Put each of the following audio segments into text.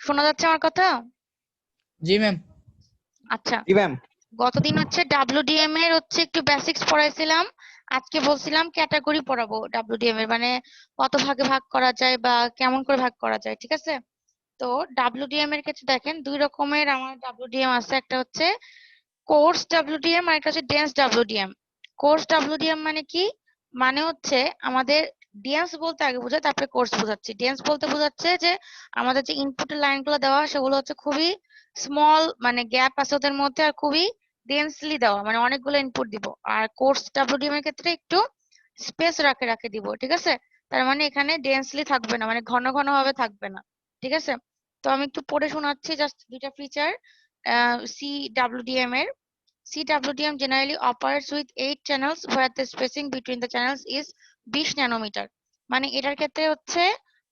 শোনা যাচ্ছে আমার কথা? জি ম্যাম। আচ্ছা, জি ম্যাম। গতদিন হচ্ছে ডাব্লিউডিএম এর হচ্ছে একটু বেসিক্স পড়াইছিলাম। আজকে বলছিলাম ক্যাটাগরি পড়াবো ডাব্লিউডিএম এর, মানে কত ভাগে ভাগ করা যায় বা কেমন করে ভাগ করা যায়, ঠিক আছে? তো ডাব্লিউডিএম এর ক্ষেত্রে দেখেন দুই রকমের আমার ডাব্লিউডিএম আছে, একটা হচ্ছে কোর্স ডাব্লিউডিএম আর একটা হচ্ছে ডেন্স ডাব্লিউডিএম। কোর্স ডাব্লিউডিএম মানে কি? মানে হচ্ছে আমাদের ডেন্স বলতে আগে বোঝায়, তারপরে কোর্স বোঝাচ্ছি। ডেন্স বলতে বোঝাচ্ছে যে আমাদের যে ইনপুটের লাইনগুলো দেওয়া সেগুলো হচ্ছে খুবই স্মল, মানে গ্যাপ আছে ওদের মধ্যে, আর খুবই ডেন্সলি দেওয়া, মানে অনেকগুলো ইনপুট দিব। আর কোর্স ডাব্লিউডিএম এর ক্ষেত্রে একটু স্পেস রাখে রাখে দিব, ঠিক আছে? তার মানে এখানে ডেন্সলি থাকবে না, মানে ঘন ঘন ভাবে থাকবে না, ঠিক আছে? তো আমি একটু পড়ে শোনাচ্ছি জাস্ট দুইটা ফিচার CWDM এর। CWDM generally operates with 8 channels where the spacing between the channels is 20 nanometre. মানে এটার ক্ষেত্রে হচ্ছে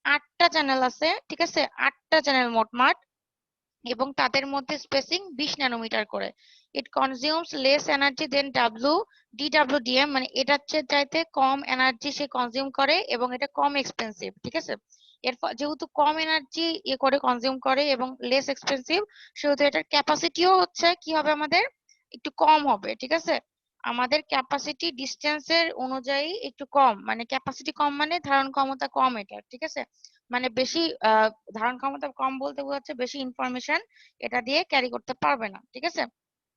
8টা চ্যানেল আছে, ঠিক আছে? 8টা চ্যানেল মোটমাট, এবং তাদের মধ্যে স্পেসিং 20 ন্যানোমিটার করে। ইট কনজিউমস লেস এনার্জি দেন DWDM, মানে এটার চেয়ে চাইতে কম এনার্জি সে কনজিউম করে এবং এটা কম এক্সপেন্সিভ, ঠিক আছে? যেহেতু কম এনার্জি করে কনজিউম করে এবং লেস এক্সপেন্সিভ, সেহেতু এটার ক্যাপাসিটিও হচ্ছে কি হবে আমাদের একটু কম হবে, ঠিক আছে? আমাদের ক্যাপাসিটি ডিস্টেন্সের অনুযায়ী একটু কম, মানে ক্যাপাসিটি কম মানে ধারণ ক্ষমতা কম এটা, ঠিক আছে? মানে বেশি ধারণ ক্ষমতা কম বলতে বোঝাচ্ছে বেশি ইনফরমেশন এটা দিয়ে ক্যারি করতে পারবে না, ঠিক আছে?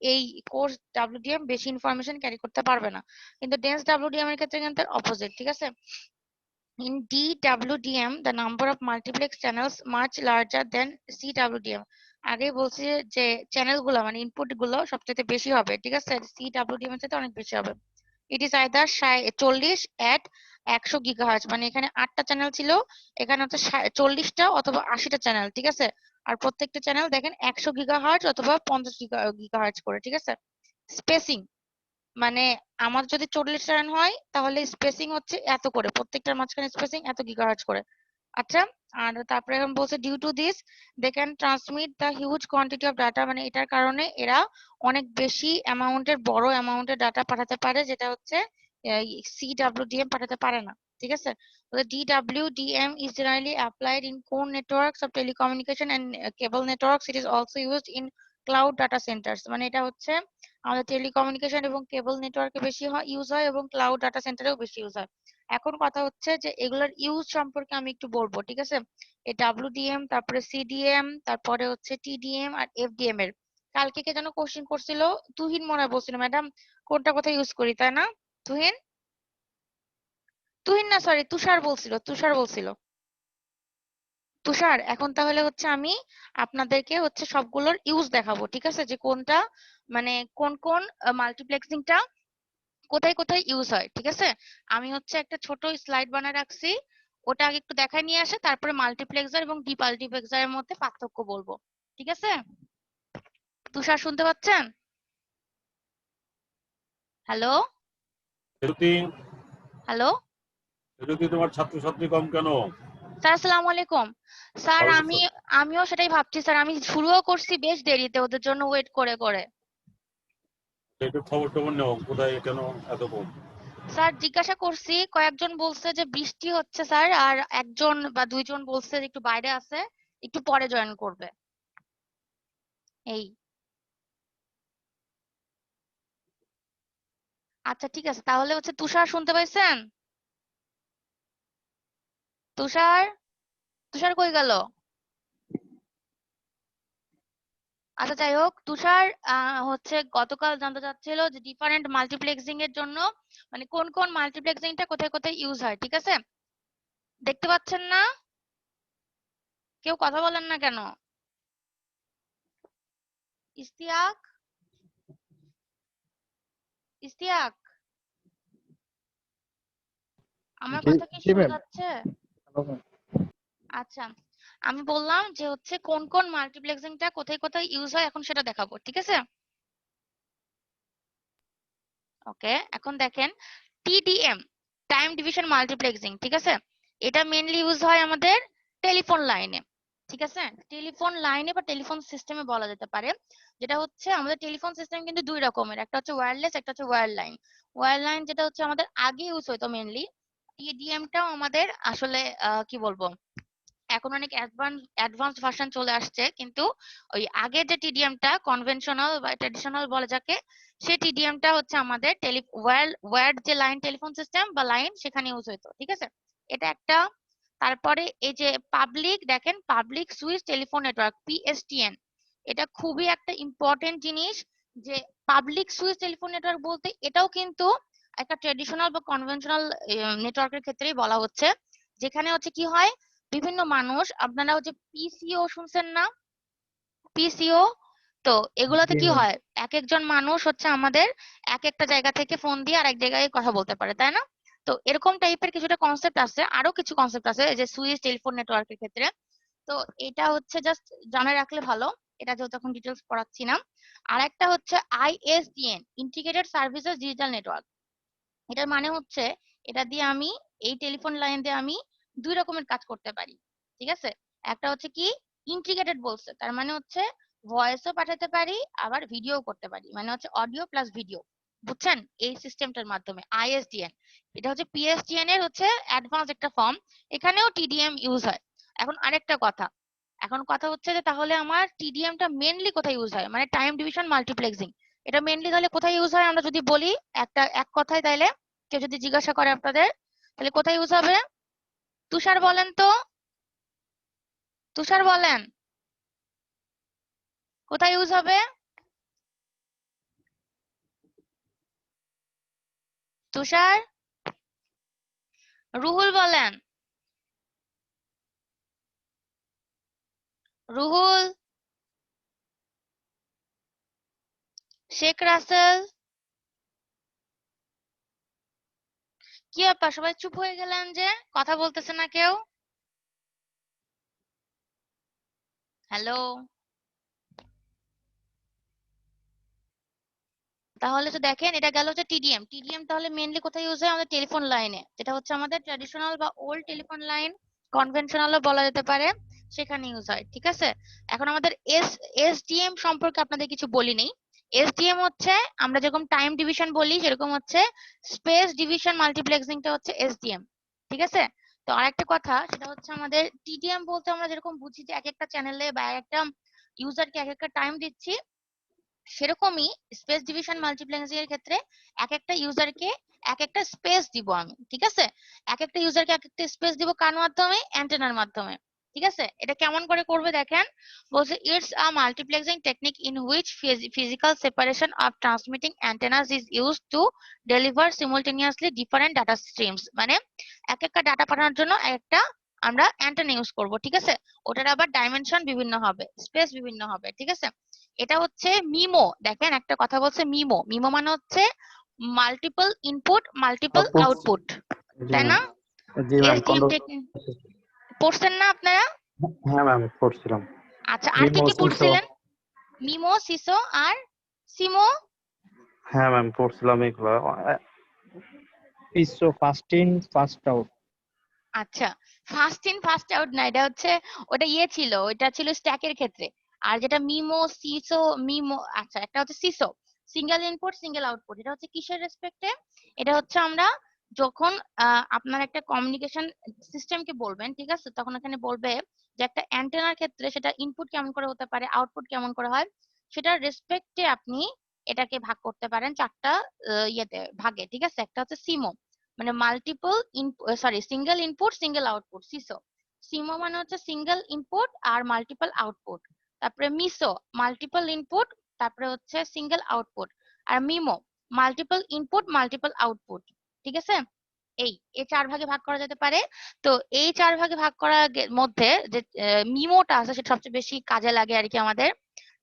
এই কোর্স ডাব্লিউডিএম বেশি ইনফরমেশন ক্যারি করতে পারবে না, কিন্তু ডেন্স ডাব্লিউডিএম এর ক্ষেত্রে কিন্তু অপোজিট, ঠিক আছে? In DWDM, the number of multiplex channels much larger than CWDM. আগেই বলছি যে চ্যানেল গুলো মানে ইনপুট গুলো সবচেয়ে বেশি হবে, ঠিক আছে? CWDM এর চেয়ে অনেক বেশি হবে। It is either 40 at 100 gigahertz, মানে এখানে 8টা চ্যানেল ছিল, এখানে হচ্ছে 40টা অথবা 80টা চ্যানেল, ঠিক আছে? আর প্রত্যেকটা চ্যানেল দেখেন 100 গিগাহার্টজ অথবা 50 গিগাহার্টজ করে, ঠিক আছে? স্পেসিং মানে আমার যদি 40 রান হয় তাহলে স্পেসিং হচ্ছে এত করে, প্রত্যেকটার মাঝখানে স্পেসিং এত গিগাহার্টজ করে। আচ্ছা, আর তারপরে এখন বলছে due to this they can transmit the huge quantity of data, মানে এটার কারণে এরা অনেক বেশি অ্যামাউন্টের বড় অ্যামাউন্টের ডাটা পাঠাতে পারে, যেটা হচ্ছে CWDM পাঠাতে পারে না, ঠিক আছে? The DWDM is generally applied in core networks of telecommunication and cable networks. It is also used in cloud data centers, মানে এটা হচ্ছে আমাদের টেলিকমিউনিকেশন এবং কেবল নেটওয়ার্কে বেশি ইউজ হয় এবং ক্লাউড ডাটা সেন্টারেও বেশি ইউজ হয়। এখন কথা হচ্ছে যে এগুলোর ইউজ সম্পর্কে আমি একটু বলবো, ঠিক আছে? এই ডাব্লিউডিএম, তারপরে সিডিএম, তারপরে হচ্ছে টিডিএম আর এফডিএম এর কালকে কে যেন কোশ্চেন করছিল, তুহিন মনে হয় বলছিল ম্যাডাম কোনটা কোথায় ইউজ করি, তাই না? তুহিন তুহিন না সরি, তুষার বলছিল। তুষার, এখন তাহলে হচ্ছে আমি আপনাদেরকে হচ্ছে সবগুলোর ইউজ দেখাবো, ঠিক আছে? যে কোনটা মানে কোন কোন মাল্টিপ্লেক্সিংটা কোথায় কোথায় ইউজ হয়, ঠিক আছে? আমি হচ্ছে একটা ছোট স্লাইড বানায় রাখছি, ওটা আগে একটু দেখায় নিয়ে আসে, তারপরে মাল্টিপ্লেক্সার এবং ডিমাল্টিপ্লেক্সারের মধ্যে পার্থক্য বলবো, ঠিক আছে? তুষার শুনতে পাচ্ছেন? হ্যালো শ্রুতি, হ্যালো শ্রুতি, তোমার ছাত্রছাত্রী কম কেন? স্যার আসসালামু আলাইকুম। স্যার আমিও সেটাই ভাবছি স্যার, আমি শুরুও করছি বেশ দেরিতে ওদের জন্য ওয়েট করে করে। একটু খবর টবর নেও, কোথায় কেন এত কম? স্যার জিজ্ঞাসা করছি, কয়েকজন বলছে যে বৃষ্টি হচ্ছে স্যার, আর একজন বা দুইজন বলছে যে একটু বাইরে আছে, একটু পরে জয়েন করবে, এই। আচ্ছা ঠিক আছে, তাহলে হচ্ছে তুষার শুনতে পাইছেন? তুষার তুষার কই গেল? আচ্ছা যাই হোক, তুষার হচ্ছে গতকাল জানতে চাচ্ছিল যে ডিফারেন্ট মাল্টিপ্লেক্সিং এর জন্য মানে কোন কোন মাল্টিপ্লেক্সিংটা কোথায় কোথায় ইউজ হয়, ঠিক আছে? দেখতে পাচ্ছেন না? কেউ কথা বলেন না কেন? ইস্তিয়াক, ইস্তিয়াক, আমার কথা কি শোনা যাচ্ছে? আচ্ছা, আমি বললাম যে হচ্ছে কোন কোন মাল্টিপ্লেক্সিংটা কোথায় কোথায় ইউজ হয় এখন সেটা দেখাবো, ঠিক আছে? ওকে, এখন দেখেন টিডিএম, টাইম ডিভিশন মাল্টিপ্লেক্সিং, ঠিক আছে? এটা মেইনলি ইউজ হয় আমাদের টেলিফোন লাইনে, ঠিক আছে? টেলিফোন লাইনে বা টেলিফোন সিস্টেমে বলা যেতে পারে, যেটা হচ্ছে আমাদের টেলিফোন সিস্টেম কিন্তু দুই রকমের, একটা হচ্ছে ওয়্যারলেস, একটা হচ্ছে ওয়্যার লাইন। ওয়্যার লাইন যেটা হচ্ছে আমাদের আগে ইউজ হতো মেইনলি, টিডিএমটাও আমাদের আসলে কি বলবো এখন অনেক অ্যাডভান্স ভার্সন চলে আসছে, কিন্তু ওই আগের যে টিডিএমটা কনভেনশনাল বা ট্রেডিশনাল বলে যাকে, সেই টিডিএমটা হচ্ছে আমাদের ওয়্যার্ড যে লাইন টেলিফোন সিস্টেম বা লাইন সেখানে ইউজ হতো, ঠিক আছে? এটা একটা। তারপরে এই যে দেখেন পাবলিক সুইচ টেলিফোন নেটওয়ার্ক, পিএসটিএন, এটা খুবই একটা ইম্পর্টেন্ট জিনিস। যে পাবলিক সুইচ টেলিফোন নেটওয়ার্ক বলতে এটাও কিন্তু একটা ট্রেডিশনাল বা কনভেনশনাল নেটওয়ার্কের ক্ষেত্রেই বলা হচ্ছে, যেখানে হচ্ছে কি হয়, বিভিন্ন মানুষ, আপনারা হচ্ছে পিসিও শুনছেন না? পিসিও, তো এগুলোতে জি কি ম্যাম। হয়, এক একজন মানুষ হচ্ছে আমাদের এক একটা জায়গা থেকে ফোন দিয়ে আরেক জায়গায় কথা বলতে পারে, তাই না? তো এরকম টাইপের কিছুটা কনসেপ্ট আছে, আরো কিছু কনসেপ্ট আছে এই যে সুইচ টেলিফোন নেটওয়ার্কের ক্ষেত্রে। তো এটা হচ্ছে জাস্ট জানা রাখলে ভালো, এটা যেহেতু এখন ডিটেলস পড়াচ্ছি না। আর একটা হচ্ছে আইএসডিএন, ইন্টিগ্রেটেড সার্ভিসেস ডিজিটাল নেটওয়ার্ক। এটার মানে হচ্ছে এটা দিয়ে আমি, এই টেলিফোন লাইন দিয়ে আমি দুই রকমের কাজ করতে পারি, ঠিক আছে? একটা হচ্ছে কি ইন্টিগ্রেটেড বলছে, তার মানে হচ্ছে ভয়েসও পাঠাতে পারি আবার ভিডিও করতে পারি, মানে হচ্ছে অডিও প্লাস ভিডিও, বুঝছেন? এই সিস্টেমটার মাধ্যমে আইএসডিএন। এটা হচ্ছে পিএসডিএন এর হচ্ছে অ্যাডভান্স একটা ফর্ম, এখানেও টিডিএম ইউজ হয়। এখন আরেকটা কথা, এখন কথা হচ্ছে যে তাহলে আমার টিডিএমটা মেনলি কোথায় ইউজ হয়, মানে টাইম ডিভিশন মাল্টিপ্লেক্সিং, এটা মেনলি তাহলে কোথায় ইউজ হয় আমরা যদি বলি এক কথায়, তাইলে কেউ যদি জিজ্ঞাসা করে আপনাদের, তাহলে কোথায় ইউজ হবে? তুষার বলেন তো, তুষার বলেন কোথায় ইউজ হবে? তুষার, রুহুল বলেন, রুহুল, শেখ রাসেল, কি ব্যাপার সবাই চুপ হয়ে গেলেন যে, কথা বলতেছে না কেউ? হ্যালো, তাহলে তো দেখেন এটা গেল হচ্ছে টিডিএম। টিডিএম তাহলে মেইনলি কোথায় ইউজ হয়? আমাদের টেলিফোন লাইনে, যেটা হচ্ছে আমাদের ট্র্যাডিশনাল বা ওল্ড টেলিফোন লাইন, কনভেনশনালও বলা যেতে পারে, সেখানে ইউজ হয়, ঠিক আছে? এখন আমাদের এসডিএম সম্পর্কে আপনাদের কিছু বলি নেই। এসডিএম হচ্ছে আমরা যেরকম টাইম ডিভিশন বলি, সেরকম হচ্ছে স্পেস ডিভিশন মাল্টিপ্লেক্সিংটা হচ্ছে এসডিএম, ঠিক আছে? তো আরেকটা কথা, সেটা হচ্ছে আমাদের টিডিএম বলতে আমরা যেরকম বুঝি যে এক একটা চ্যানেলে বা এক একটা ইউজারকে এক একটা টাইম দিচ্ছি, সেরকমই স্পেস ডিভিশন মাল্টিপ্লেক্সিং এর ক্ষেত্রে এক একটা ইউজারকে এক একটা স্পেস দিব আমি, ঠিক আছে? এক একটা ইউজারকে এক একটা স্পেস দিব কার মাধ্যমে? অ্যান্টেনার মাধ্যমে, ঠিক আছে? এটা কেমন করে করবে দেখেন, বলছে it's a multiplexing technique in which physical separation of transmitting antennas is used to deliver simultaneously different data streams, মানে এক একটা ডাটা পাঠানোর জন্য একটা আমরা অ্যান্টেনা ইউজ করব, ঠিক আছে? ওটার আবার ডাইমেনশন বিভিন্ন হবে, স্পেস বিভিন্ন হবে, ঠিক আছে? এটা হচ্ছে মিমো। দেখেন একটা কথা বলছে মিমো, মিমো মানে হচ্ছে multiple input multiple output. Output, জি তাই ম্যাম। না? জি ম্যাম, এসডিএম টেকনিক পড়ছেন না আপনারা? হ্যাঁ ম্যাম পড়ছিলাম। আচ্ছা, আর কি মিমো, কি সিসো। পড়ছিলেন? মিমো, সিসো আর সিমো। হ্যাঁ ম্যাম পড়ছিলাম এগুলো। ইসো ফার্স্ট ইন ফার্স্ট আউট। আচ্ছা, ফার্স্ট ইন ফার্স্ট আউট না, এটা হচ্ছে ওটা ছিল, ওটা ছিল স্ট্যাকের ক্ষেত্রে। আর যেটা মিমো, সিসো, মিমো, আচ্ছা একটা হচ্ছে CISO, single input single output. এটা হচ্ছে কিসের রেসপেক্টে? এটা হচ্ছে আমরা যখন আপনার একটা কমিউনিকেশন সিস্টেমকে বলবেন, ঠিক আছে, তখন এখানে বলবে যে একটা অ্যান্টেনার ক্ষেত্রে সেটা ইনপুট কেমন করে হতে পারে, আউটপুট কেমন করে হয়, সেটার রেসপেক্টে আপনি এটাকে ভাগ করতে পারেন চারটা ইয়েতে ভাগে, ঠিক আছে? একটা হচ্ছে সিমো, মানে multiple single input single output, SISO. SIMO মানে হচ্ছে সিঙ্গেল ইনপুট আর মাল্টিপল আউটপুট। তারপরে মিসো, মাল্টিপল ইনপুট তারপরে হচ্ছে সিঙ্গেল আউটপুট। আর MIMO, multiple input multiple output, ঠিক আছে? এই চার ভাগে ভাগ করা যেতে পারে। তো এই চার ভাগে ভাগ করার মধ্যে যে মিমোটা আছে সেটা সবচেয়ে বেশি কাজে লাগে আর কি আমাদের।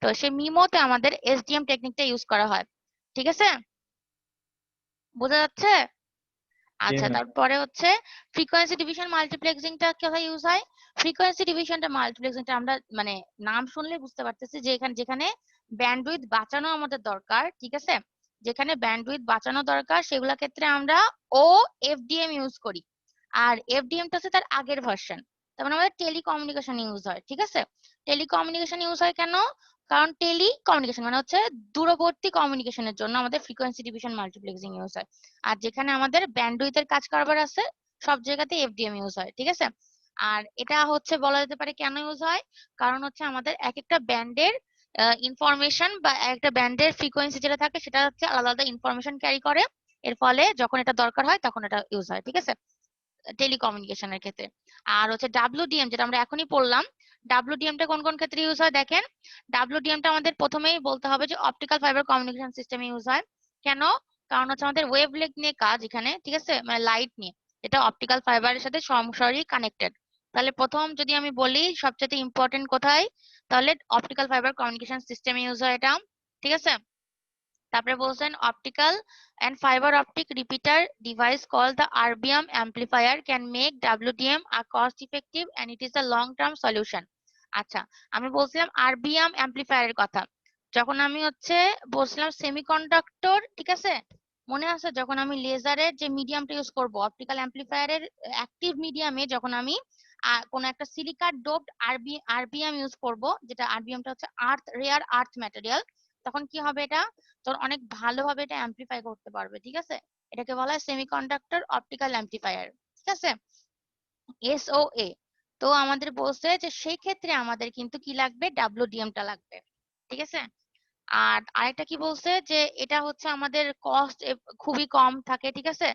তো সেই মিমোতে আমাদের এসডিএম টেকনিকটা ইউজ করা হয়, ঠিক আছে? বোঝা যাচ্ছে? জি আচ্ছা, ম্যাম। তারপরে হচ্ছে ফ্রিকোয়েন্সি ডিভিশন মাল্টিপ্লেক্সিংটা কোথায় ইউজ হয়? ফ্রিকোয়েন্সি ডিভিশনটা মাল্টিপ্লেক্সিংটা আমরা মানে নাম শুনলে বুঝতে পারতেছি যে যেখানে ব্যান্ডউইথ বাঁচানো আমাদের দরকার, ঠিক আছে? যেখানে ব্যান্ডউইথ বাঁচানো দরকার সেগুলা ক্ষেত্রে আমরা ও এফডিএম ইউজ করি। আর এফডিএম টা হচ্ছে তার আগের ভার্সন। তার মানে আমাদের টেলিকমিউনিকেশন ইউজ হয়, ঠিক আছে? টেলিকমিউনিকেশন ইউজ হয় কেন? কারণ টেলিকমিউনিকেশন মানে হচ্ছে দূরবর্তী কমিউনিকেশনের জন্য আমাদের ফ্রিকোয়েন্সি ডিভিশন মাল্টিপ্লেক্সিং ইউজ হয়। আর যেখানে আমাদের ব্যান্ডউইথের কাজ কারবার আছে সব জায়গাতে এফডিএম ইউজ হয়, ঠিক আছে? আর এটা হচ্ছে বলা যেতে পারে কেন ইউজ হয়, কারণ হচ্ছে আমাদের এক একটা ব্যান্ডের ইনফরমেশন বা একটা ব্যান্ডের ফ্রিকোয়েন্সি যেটা থাকে সেটা হচ্ছে আলাদা আলাদা ইনফরমেশন ক্যারি করে। এর ফলে যখন এটা দরকার হয় তখন এটা ইউজ হয়, ঠিক আছে, টেলিকমিউনিকেশনের ক্ষেত্রে। আর হচ্ছে ডাব্লিউডিএম যেটা আমরা এখনই পড়লাম, ডাব্লিউডিএমটা কোন কোন ক্ষেত্রে ইউজ হয় দেখেন। ডাব্লিউডিএমটা আমাদের প্রথমেই বলতে হবে যে অপটিক্যাল ফাইবার কমিউনিকেশন সিস্টেমে ইউজ হয়। কেন? কারণ হচ্ছে আমাদের ওয়েভলেন্থ নিয়ে কাজ এখানে, ঠিক আছে, মানে লাইট নিয়ে, এটা অপটিক্যাল ফাইবারের সাথে সরাসরি কানেক্টেড। তাহলে প্রথম যদি আমি বলি সবচেয়ে ইম্পর্টেন্ট কোথায়, তাহলে অপটিক্যাল ফাইবার কমিউনিকেশন সিস্টেমে ইউজ হয় এটা, ঠিক আছে। তারপরে বলছেন optical and fiber optic repeater device called the RBM amplifier can make WDM a cost effective and it is a long term solution। আচ্ছা, আমি বলছিলাম আরবিএম অ্যাম্পলিফায়ারের কথা, যখন আমি হচ্ছে বলছিলাম সেমিকন্ডাক্টর, ঠিক আছে, মনে আছে যখন আমি লেজারের যে মিডিয়ামটা ইউজ করব অপটিক্যাল অ্যাম্পলিফায়ারের অ্যাক্টিভ মিডিয়ামে, যখন আমি কোন একটা সিলিকা ডোপড আরবিএম ইউজ করব, যেটা আরবিএমটা হচ্ছে রেয়ার আর্থ ম্যাটেরিয়াল, তখন কি হবে, এটা তোর অনেক ভালোভাবে এটা অ্যাম্পলিফাই করতে পারবে, ঠিক আছে। এটাকে বলা হয় সেমিকন্ডাক্টর অপটিক্যাল অ্যাম্পলিফায়ার, ঠিক আছে, এসওএ। তো আমাদের বলছে যে সেই ক্ষেত্রে আমাদের কিন্তু কি লাগবে, ডাব্লিউডিএমটা লাগবে, ঠিক আছে। আর আরেকটা কি বলছে যে এটা হচ্ছে আমাদের কস্ট খুবই কম থাকে, ঠিক আছে।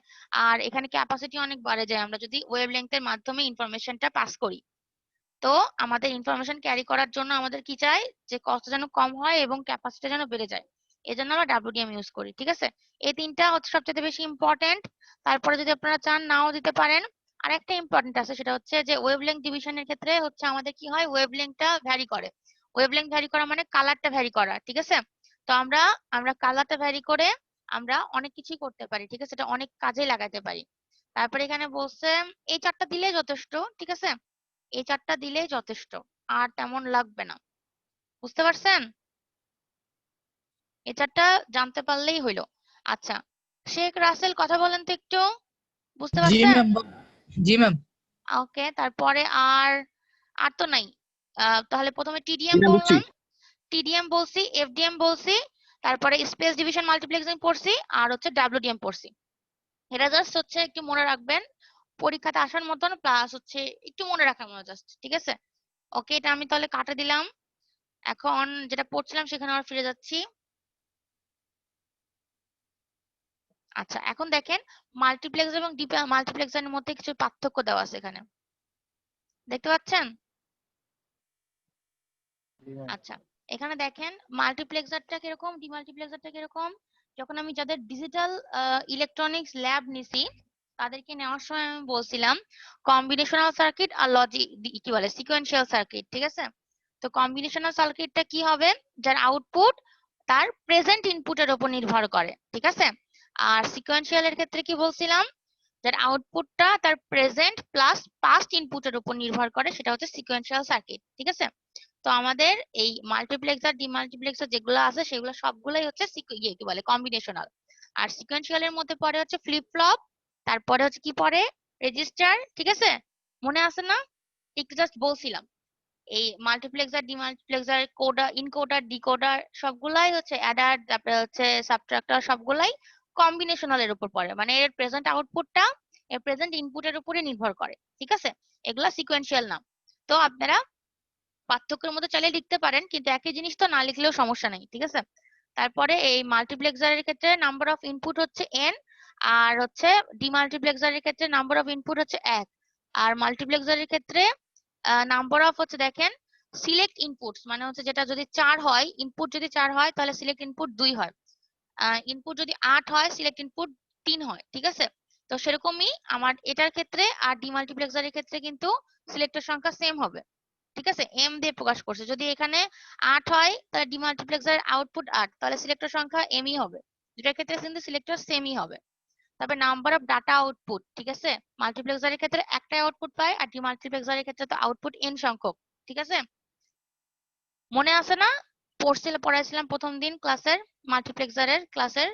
আর এখানে ক্যাপাসিটি অনেক বাড়ে যায় আমরা যদি ওয়েভলেংথের মাধ্যমে ইনফরমেশনটা পাস করি। তো আমাদের ইনফরমেশন ক্যারি করার জন্য আমাদের কি চাই, যে কষ্ট যেন কম হয় এবং ক্যাপাসিটি যেন বেড়ে যায়, এই জন্য আমরা ডাব্লিউডিএম ইউজ করি, ঠিক আছে। এই তিনটা হচ্ছে সবচেয়ে বেশি ইম্পর্টেন্ট। তারপরে যদি আপনারা চান নাও দিতে পারেন। আর একটা ইম্পর্টেন্ট আছে, সেটা হচ্ছে যে ওয়েভলেংথ ডিভিশনের ক্ষেত্রে হচ্ছে আমাদের কি হয়, ওয়েভলেংথটা ভ্যারি করে। ওয়েভলেংথ ভ্যারি করা মানে কালারটা ভ্যারি করা, ঠিক আছে। তো আমরা আমরা কালারটা ভ্যারি করে আমরা অনেক কিছুই করতে পারি, ঠিক আছে, এটা অনেক কাজে লাগাতে পারি। তারপরে এখানে বলছে এই চারটা দিলেই যথেষ্ট, ঠিক আছে, এই চারটা দিলেই যথেষ্ট, আর তেমন লাগবে না, বুঝতে পারছেন? এই চারটা জানতে পারলেই হইলো। আচ্ছা, শেখ রাসেল কথা বলেন তো একটু, বুঝতে জি পারছেন? ম্যাম। জি ম্যাম। ওকে, তারপরে আর আর তো নাই। তাহলে প্রথমে টিডিএম এটা বুঝছি। বললাম, টিডিএম বলছি, এফডিএম বলছি, তারপরে স্পেস ডিভিশন মাল্টিপ্লেক্সিং পড়ছি, আর হচ্ছে ডাব্লিউডিএম পড়ছি। এটা জাস্ট হচ্ছে একটু মনে রাখবেন, পরীক্ষাতে আসার মতন, প্লাস হচ্ছে একটু মনে রাখার মতো জাস্ট, ঠিক আছে। ওকে, এটা আমি তাহলে কাটে দিলাম। এখন যেটা পড়ছিলাম সেখানে আবার ফিরে যাচ্ছি। আচ্ছা, এখন দেখেন মাল্টিপ্লেক্স এবং মাল্টিপ্লেক্সারের মধ্যে কিছু পার্থক্য দেওয়া আছে এখানে, দেখতে পাচ্ছেন? আচ্ছা, এখানে দেখেন মাল্টিপ্লেক্সারটা কিরকম, ডিমাল্টিপ্লেক্সারটা কিরকম। যখন আমি যাদের ডিজিটাল ইলেকট্রনিক্স ল্যাব নিছি তাদেরকে নেওয়ার সময় আমি বলছিলাম কম্বিনেশনাল সার্কিট আর কি বলে সিকোয়েন্সিয়াল সার্কিট, ঠিক আছে। তো কম্বিনেশনাল সার্কিটটা কি হবে, যার আউটপুট তার প্রেজেন্ট ইনপুটের উপর নির্ভর করে, ঠিক আছে। আর সিকোয়েন্সিয়াল এর ক্ষেত্রে কি বলছিলাম, যার আউটপুটটা তার প্রেজেন্ট প্লাস পাস্ট ইনপুটের উপর নির্ভর করে, সেটা হচ্ছে সিকোয়েন্সিয়াল সার্কিট, ঠিক আছে। তো আমাদের এই মাল্টিপ্লেক্সার ডিমাল্টিপ্লেক্সার যেগুলো আছে সেগুলো সবগুলাই হচ্ছে কি বলে কম্বিনেশনাল। আর সিকোয়েন্সিয়াল এর মধ্যে পড়ে হচ্ছে ফ্লিপ ফ্লপ, তারপরে হচ্ছে কি পড়ে, রেজিস্টার, ঠিক আছে, মনে আছে না, একটু জাস্ট বলছিলাম। এই multiplexer demultiplexer coder encoder decoder সবগুলাই হচ্ছে অ্যাডার, তারপরে হচ্ছে সাবট্রাক্টর, সবগুলাই কম্বিনেশনাল এর উপর পড়ে, মানে এর প্রেজেন্ট আউটপুটটা এর প্রেজেন্ট ইনপুটের উপরে নির্ভর করে, ঠিক আছে। এগুলা সিকোয়েন্সিয়াল নাম। তো আপনারা পার্থক্যের মধ্যে চালিয়ে লিখতে পারেন, কিন্তু একই জিনিস তো না লিখলেও সমস্যা নেই, ঠিক আছে। তারপরে এই মাল্টিপ্লেক্সারের ক্ষেত্রে নাম্বার অফ ইনপুট হচ্ছে n, আর হচ্ছে ডিমাল্টিপ্লেক্সারের ক্ষেত্রে নাম্বার অফ ইনপুট হচ্ছে 1, আর মাল্টিপ্লেক্সারের ক্ষেত্রে নাম্বার অফ হচ্ছে দেখেন সিলেক্ট ইনপুটস, মানে হচ্ছে যেটা যদি 4 হয়, ইনপুট যদি 4 হয় তাহলে সিলেক্ট ইনপুট 2 হয়, ইনপুট যদি 8 হয় সিলেক্ট ইনপুট 3 হয়, ঠিক আছে। তো সেরকমই আমার এটার ক্ষেত্রে আর ডিমাল্টিপ্লেক্সারের ক্ষেত্রে কিন্তু সিলেক্টের সংখ্যা সেম হবে, ঠিক আছে, এম দিয়ে প্রকাশ করছে। যদি এখানে 8 হয় তাহলে ডিমাল্টিপ্লেক্সারের আউটপুট 8, তাহলে সিলেক্টর সংখ্যা এমই হবে, দুটার ক্ষেত্রে কিন্তু সিলেক্টর সেমই হবে। তবে নাম্বার অফ ডাটা আউটপুট, ঠিক আছে, মাল্টিপ্লেক্সারের ক্ষেত্রে একটাই আউটপুট পায়, আর ডিমাল্টিপ্লেক্সারের ক্ষেত্রে তো আউটপুট n সংখ্যক, ঠিক আছে। মনে আছে না, পড়াইছিলাম প্রথম দিন ক্লাসের, মাল্টিপ্লেক্সারের ক্লাসের,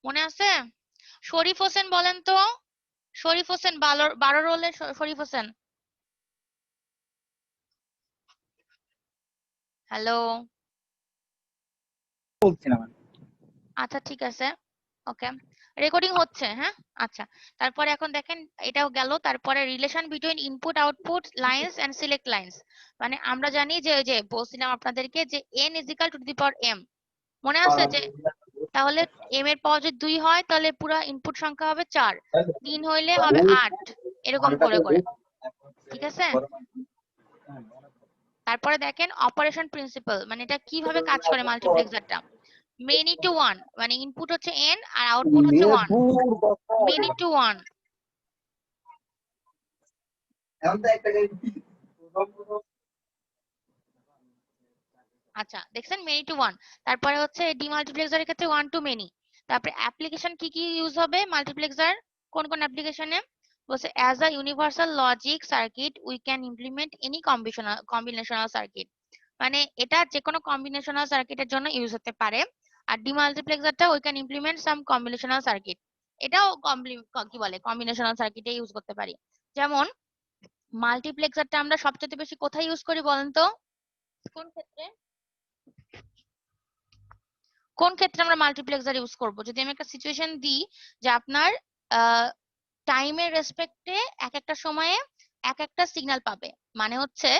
মনে আছে? শরীফ হোসেন বলেন তো, শরীফ হোসেন 12 রোলের শরীফ হোসেন, হ্যালো। বলছি না ম্যাম। আচ্ছা ঠিক আছে, ওকে। রেকর্ডিং হচ্ছে, হ্যাঁ? আচ্ছা, তারপরে এখন দেখেন এটাও গেল। তারপরে relation between input output lines and select lines, মানে আমরা জানি যে ওই যে বলছিলাম আপনাদেরকে যে n is equal to the power m, মনে আছে যে? তাহলে m এর পাওয়ার যদি 2 হয় তাহলে পুরো ইনপুট সংখ্যা হবে 4, 3 হইলে হবে 8, এরকম করে করে, ঠিক আছে? তারপরে দেখেন অপারেশন প্রিন্সিপাল, মানে এটা কিভাবে কাজ করে মাল্টিপ্লেক্সারটা। মেনি টু ওয়ান, মানে ইনপুট হচ্ছে n আর আউটপুট হচ্ছে 1, মেনি টু ওয়ান। আচ্ছা দেখছেন, মেনি টু ওয়ান। তারপরে হচ্ছে ডিমাল্টিপ্লেক্সারের ক্ষেত্রে ওয়ান টু মেনি। তারপরে অ্যাপ্লিকেশন কি কি ইউজ হবে মাল্টিপ্লেক্সার, কোন কোন অ্যাপ্লিকেশনে বলছে? As a universal logic circuit we can implement any combinational circuit, মানে এটা যে কোনো কম্বিনেশনাল সার্কিটের জন্য ইউজ হতে পারে। আর ডিমাল্টিপ্লেক্সারটা we can implement some combinational circuit, এটাও কি বলে কম্বিনেশনাল সার্কিটে ইউজ করতে পারি। যেমন মাল্টিপ্লেক্সারটা আমরা সবচেয়ে বেশি কোথায় ইউজ করি বলেন তো? কোন ক্ষেত্রে কোন ক্ষেত্রে আমরা মাল্টিপ্লেক্সার ইউজ করব? যদি আমি একটা সিচুয়েশন দিই যে আপনার টাইমের রেসপেক্টে এক একটা সময়ে এক একটা সিগন্যাল পাবে, মানে হচ্ছে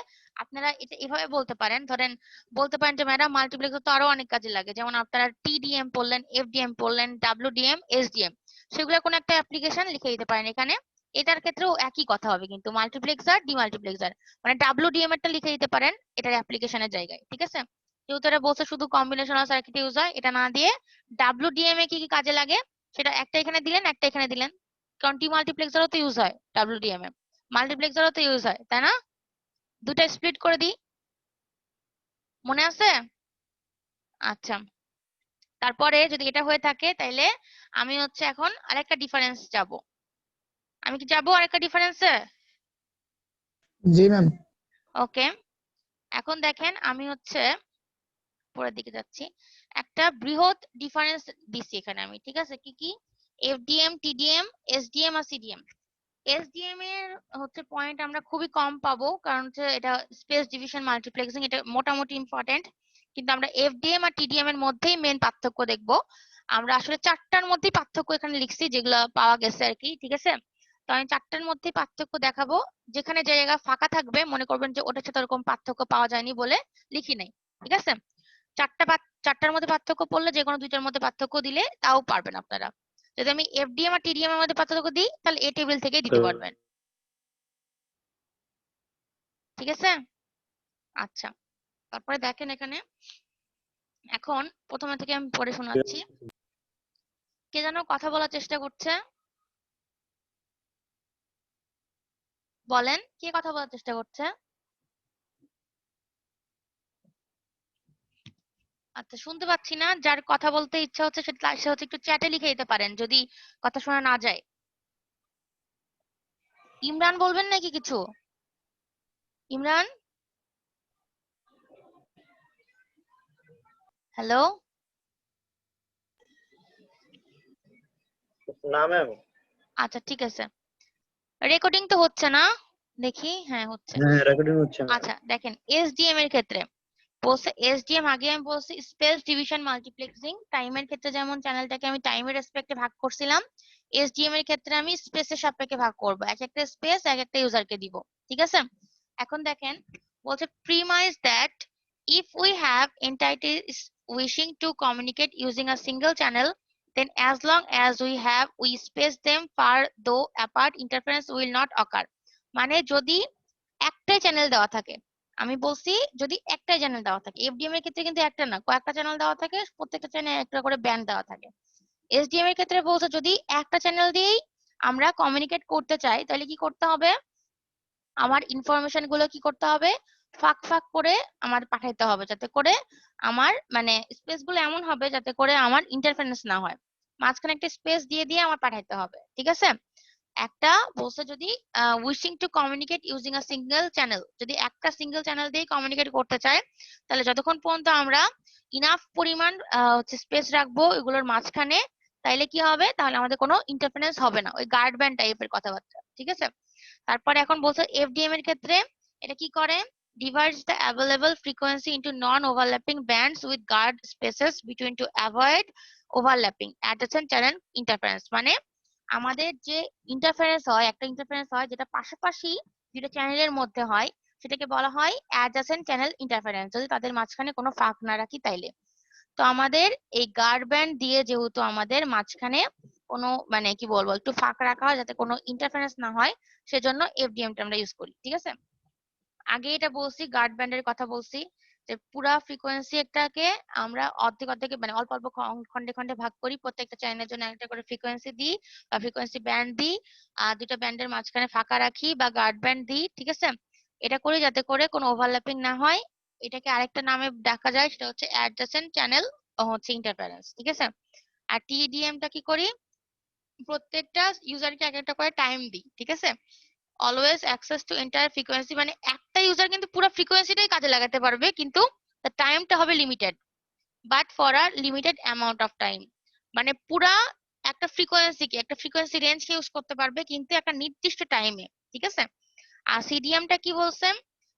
আপনারা এটা এভাবে বলতে পারেন, ধরেন বলতে পারেন যে ম্যাডাম মাল্টিপ্লেক্সার তো আরো অনেক কাজে লাগে, যেমন আপনারা টিডিএম পড়লেন, এফডিএম পড়লেন, ডাব্লিউডিএম, এসডিএম, সেগুলো কোন একটা অ্যাপ্লিকেশন লিখে দিতে পারেন এখানে। এটার ক্ষেত্রেও একই কথা হবে কিন্তু, মাল্টিপ্লেক্সার ডিমাল্টিপ্লেক্সার, মানে ডাব্লিউডিএম এরটা লিখে দিতে পারেন এটার অ্যাপ্লিকেশনের জায়গায়, ঠিক আছে? যেহেতু এটা বলছে শুধু কম্বিনেশনাল সার্কিট ইউজ হয়, এটা না দিয়ে ডাব্লিউডিএম এ কি কি কাজে লাগে সেটা একটা এখানে দিলেন, একটা এখানে দিলেন। কারণ ডিমাল্টিপ্লেক্সারও তো ইউজ হয় ডাব্লিউডিএম এ, মাল্টিপ্লেক্সারও তো ইউজ হয়, তাই না? দুটা স্প্লিট করে দিই, মনে আছে? আচ্ছা, তারপরে যদি এটা হয়ে থাকে তাইলে আমি হচ্ছে এখন আরেকটা ডিফারেন্স যাব। আমি কি যাব আরেকটা ডিফারেন্সে? জি ম্যাম। ওকে, এখন দেখেন আমি হচ্ছে পরের দিকে যাচ্ছি। একটা বৃহৎ ডিফারেন্স দিচ্ছি এখানে আমি, ঠিক আছে? কি কি? এফডিএম, টিডিএম, এসডিএম আর সিডিএম। এসডিএম এর হচ্ছে পয়েন্ট আমরা খুবই কম পাবো, কারণ হচ্ছে এটা স্পেস ডিভিশন মাল্টিপ্লেক্সিং, এটা মোটামুটি ইম্পর্টেন্ট। কিন্তু আমরা এফডিএম আর টিডিএম এর মধ্যেই মেন পার্থক্য দেখব। আমরা আসলে চারটার মধ্যেই পার্থক্য এখানে লিখছি যেগুলো পাওয়া গেছে আর কি, ঠিক আছে? তো আমি চারটার মধ্যেই পার্থক্য দেখাবো, যেখানে যে জায়গা ফাঁকা থাকবে মনে করবেন যে ওটার সাথে ওরকম পার্থক্য পাওয়া যায়নি বলে লিখি নাই, ঠিক আছে? চারটার মধ্যে পার্থক্য পড়লে যে কোনো দুইটার মধ্যে পার্থক্য দিলে তাও পারবেন আপনারা। যদি আমি এফডিএম আর টিডিএম এর মধ্যে পার্থক্য দিই তাহলে এই টেবিল থেকেই দিতে পারবেন, ঠিক আছে? আচ্ছা, তারপরে দেখেন এখানে এখন প্রথমে থেকে আমি পড়ে শোনাচ্ছি। কে যেন কথা বলার চেষ্টা করছে, বলেন কে কথা বলার চেষ্টা করছে? আচ্ছা, শুনতে পাচ্ছি না। যার কথা বলতে ইচ্ছা হচ্ছে সে হচ্ছে একটু চ্যাটে লিখে দিতে পারেন যদি কথা শোনা না যায়। ইমরান বলবেন নাকি কিছু? ইমরান, হ্যালো? না ম্যাম। আচ্ছা ঠিক আছে, রেকর্ডিং তো হচ্ছে না? দেখি, হ্যাঁ হচ্ছে। হ্যাঁ রেকর্ডিং হচ্ছে ম্যাম। আচ্ছা দেখেন এসডিএম এর ক্ষেত্রে বলছে, এসডিএম আগে আমি বলছি স্পেস ডিভিশন মাল্টিপ্লেক্সিং, টাইমের ক্ষেত্রে যেমন চ্যানেলটাকে আমি টাইমের রেসপেক্টে ভাগ করছিলাম, এসডিএম এর ক্ষেত্রে আমি স্পেসের সাপেক্ষে ভাগ করব, এক একটা স্পেস এক একটা ইউজারকে দিব, ঠিক আছে? এখন দেখেন বলছে প্রিমাইজ that if we have entities wishing to communicate using a single channel, then as long as we space them far though apart, interference will not occur, মানে যদি একটাই চ্যানেল দেওয়া থাকে, আমি বলছি যদি একটাই চ্যানেল দেওয়া থাকে, এফডিএম এর ক্ষেত্রে কিন্তু একটা না কয়েকটা চ্যানেল দেওয়া থাকে, প্রত্যেকটা চ্যানেলে একটা করে ব্যান্ড দেওয়া থাকে। এসডিএম এর ক্ষেত্রে বলছে যদি একটা চ্যানেল দিয়েই আমরা কমিউনিকেট করতে চাই তাহলে কি করতে হবে? আমার ইনফরমেশন গুলো কি করতে হবে? ফাঁক ফাঁক করে আমার পাঠাইতে হবে, যাতে করে আমার মানে স্পেস গুলো এমন হবে যাতে করে আমার ইন্টারফারেন্স না হয়, মাঝখানে একটা স্পেস দিয়ে দিয়ে আমার পাঠাইতে হবে, ঠিক আছে? একটা বলছে যদি wishing to communicate using a single channel, যদি একটা সিঙ্গেল চ্যানেল দিয়ে কমিউনিকেট করতে চায় তাহলে যতক্ষণ পর্যন্ত আমরা ইনাফ পরিমাণ হচ্ছে স্পেস রাখবো এগুলোর মাঝখানে, তাইলে কি হবে? তাহলে আমাদের কোনো ইন্টারফারেন্স হবে না, ওই গার্ড ব্যান্ড টাইপের কথাবার্তা, ঠিক আছে? তারপরে এখন বলছে এফডিএম এর ক্ষেত্রে এটা কি করে? divides the available frequency into non overlapping bands with guard spaces between to avoid overlapping adjacent channel interference মানে আমাদের যে ইন্টারফারেন্স হয়, একটা ইন্টারফারেন্স হয় যেটা পাশাপাশি দুটো চ্যানেলের মধ্যে হয়, সেটাকে বলা হয় অ্যাডজেসেন্ট চ্যানেল ইন্টারফারেন্স, যদি তাদের মাঝখানে কোনো ফাঁক না রাখি তাইলে। তো আমাদের এই গার্ড ব্যান্ড দিয়ে যেহেতু আমাদের মাঝখানে কোনো মানে কি বলবো একটু ফাঁক রাখা হয় যাতে কোনো ইন্টারফারেন্স না হয়, সেজন্য এফডিএমটা আমরা ইউজ করি। ঠিক আছে, আগে এটা বলছি, গার্ড ব্যান্ডের কথা বলছি যে পুরা ফ্রিকোয়েন্সি একটাকে আমরা অর্ধেক অর্ধেক মানে অল্প অল্প খন্ডে খন্ডে ভাগ করি, প্রত্যেকটা চ্যানেলের জন্য একটা করে ফ্রিকোয়েন্সি দিই বা ফ্রিকোয়েন্সি ব্যান্ড দিই, আর দুটো ব্যান্ডের মাঝখানে ফাঁকা রাখি বা গার্ড ব্যান্ড দিই। ঠিক আছে, এটা করি যাতে করে কোনো ওভারল্যাপিং না হয়। এটাকে আরেকটা নামে ডাকা যায়, সেটা হচ্ছে অ্যাডজেসেন্ট চ্যানেল হচ্ছে ইন্টারফারেন্স। ঠিক আছে, আর টিডিএমটা কি করি, প্রত্যেকটা ইউজারকে এক একটা করে টাইম দিই। ঠিক আছে, always access to entire frequency মানে একটা ইউজার কিন্তু পুরো ফ্রিকোয়েন্সিটাই কাজে লাগাতে পারবে, কিন্তু টাইমটা হবে limited, but for a limited amount of time. মানে পুরা একটা ফ্রিকোয়েন্সি রেঞ্জকে ইউজ করতে পারবে কিন্তু একটা নির্দিষ্ট টাইমে। ঠিক আছে, আর সিডিএমটা কি বলছে,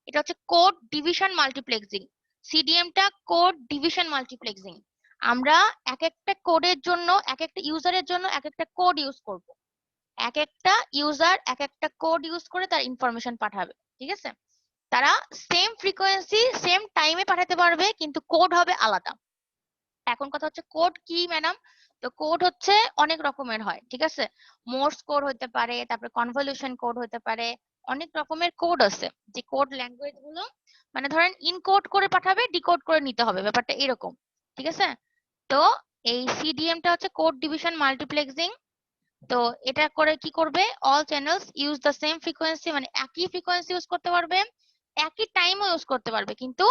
এটা হচ্ছে কোড ডিভিশন মাল্টিপ্লেক্সিং। সিডিএমটা কোড ডিভিশন মাল্টিপ্লেক্সিং, আমরা এক একটা কোডের জন্য এক একটা ইউজারের জন্য এক একটা কোড ইউজ করব, এক একটা ইউজার এক একটা কোড ইউজ করে তার ইনফরমেশন পাঠাবে। ঠিক আছে, তারা সেম ফ্রিকোয়েন্সি সেম টাইমে পাঠাতে পারবে কিন্তু কোড হবে আলাদা। এখন কথা হচ্ছে কোড কি ম্যাডাম, তো কোড হচ্ছে অনেক রকমের হয়। ঠিক আছে, মোর্স কোড হতে পারে, তারপরে কনভলিউশন কোড হতে পারে, অনেক রকমের কোড আছে। যে কোড ল্যাঙ্গুয়েজ গুলো মানে ধরেন ইনকোড করে পাঠাবে, ডিকোড করে নিতে হবে, ব্যাপারটা এরকম। ঠিক আছে, তো এই সিডিএমটা হচ্ছে কোড ডিভিশন মাল্টিপ্লেক্সিং। তো এটা করে কি করবে, all channels use the same frequency মানে একই ফ্রিকোয়েন্সি ইউজ করতে পারবে, একই টাইমও ইউজ করতে পারবে, কিন্তু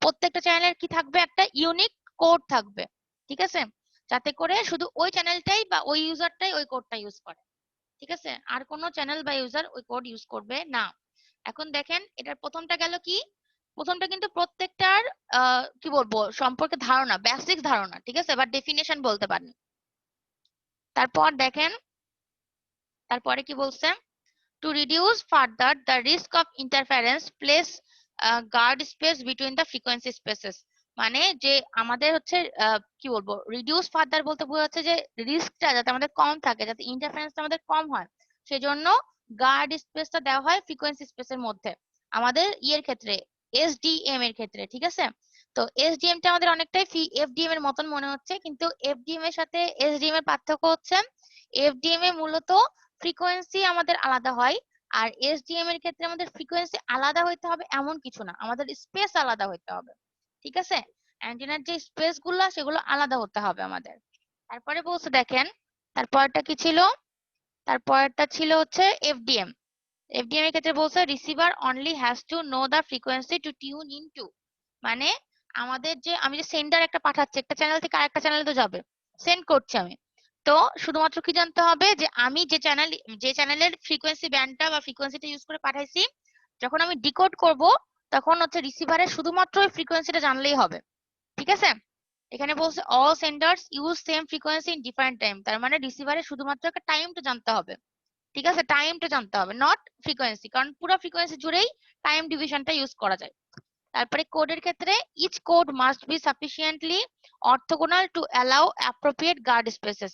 প্রত্যেকটা চ্যানেলের কি থাকবে, একটা ইউনিক কোড থাকবে। ঠিক আছে, যাতে করে শুধু ওই চ্যানেলটাই বা ওই ইউজারটাই ওই কোডটা ইউজ করে। ঠিক আছে, আর কোনো চ্যানেল বা ইউজার ওই কোড ইউজ করবে না। এখন দেখেন এটার প্রথমটা গেল কি, প্রথমটা কিন্তু প্রত্যেকটার কি বলবো সম্পর্কে ধারণা, বেসিক ধারণা। ঠিক আছে, বা ডেফিনেশন বলতে পারেন। তারপর দেখেন তারপরে কি বলছে, to reduce further the risk of interference place guard space between the frequency spaces। মানে যে আমাদের হচ্ছে কি বলবো রিডিউস ফার্দার বলতে বোঝাচ্ছে যে রিস্কটা যাতে আমাদের কম থাকে, যাতে ইন্টারফারেন্সটা আমাদের কম হয়, সেজন্য গার্ড স্পেসটা দেওয়া হয় ফ্রিকোয়েন্সি স্পেসের মধ্যে আমাদের ইয়ের ক্ষেত্রে, এসডিএম এর ক্ষেত্রে। ঠিক আছে, তো এসডিএম টা আমাদের অনেকটাই এফডিএম এর মতন মনে হচ্ছে, কিন্তু এফডিএম এর সাথে এসডিএম এর পার্থক্য হচ্ছে এফডিএম এ মূলত ফ্রিকোয়েন্সি আমাদের আলাদা হয়, আর এসডিএম এর ক্ষেত্রে আমাদের ফ্রিকোয়েন্সি আলাদা হইতে হবে এমন কিছু না, আমাদের স্পেস আলাদা হইতে হবে। ঠিক আছে, অ্যান্টেনার যে স্পেস গুলো সেগুলো আলাদা হতে হবে আমাদের। তারপরে বলছে দেখেন তারপরটা কি ছিল, তারপরটা ছিল হচ্ছে এফডিএম। এফডিএম এর ক্ষেত্রে বলছে receiver only has to know the frequency to tune in to. মানে আমাদের যে আমি যে সেন্ডার একটা পাঠাচ্ছি একটা চ্যানেল থেকে আরেকটা চ্যানেলে তো যাবে, সেন্ড করছি আমি, তো শুধুমাত্র কি জানতে হবে যে আমি যে চ্যানেলের ফ্রিকোয়েন্সি ব্যান্ডটা বা ফ্রিকোয়েন্সিটা ইউজ করে পাঠাইছি, যখন আমি ডিকোড করব তখন হচ্ছে রিসিভারের শুধুমাত্র ওই ফ্রিকোয়েন্সিটা জানলেই হবে। ঠিক আছে, এখানে বলছে all senders use same frequency in different time, তার মানে রিসিভারের শুধুমাত্র একটা টাইমটা জানতে হবে। ঠিক আছে, টাইমটা জানতে হবে, নট ফ্রিকোয়েন্সি, কারণ পুরো ফ্রিকোয়েন্সি জুড়েই টাইম ডিভিশনটা ইউজ করা যায়। তারপরে কোডের ক্ষেত্রে each code must be sufficiently orthogonal to allow appropriate guard spaces.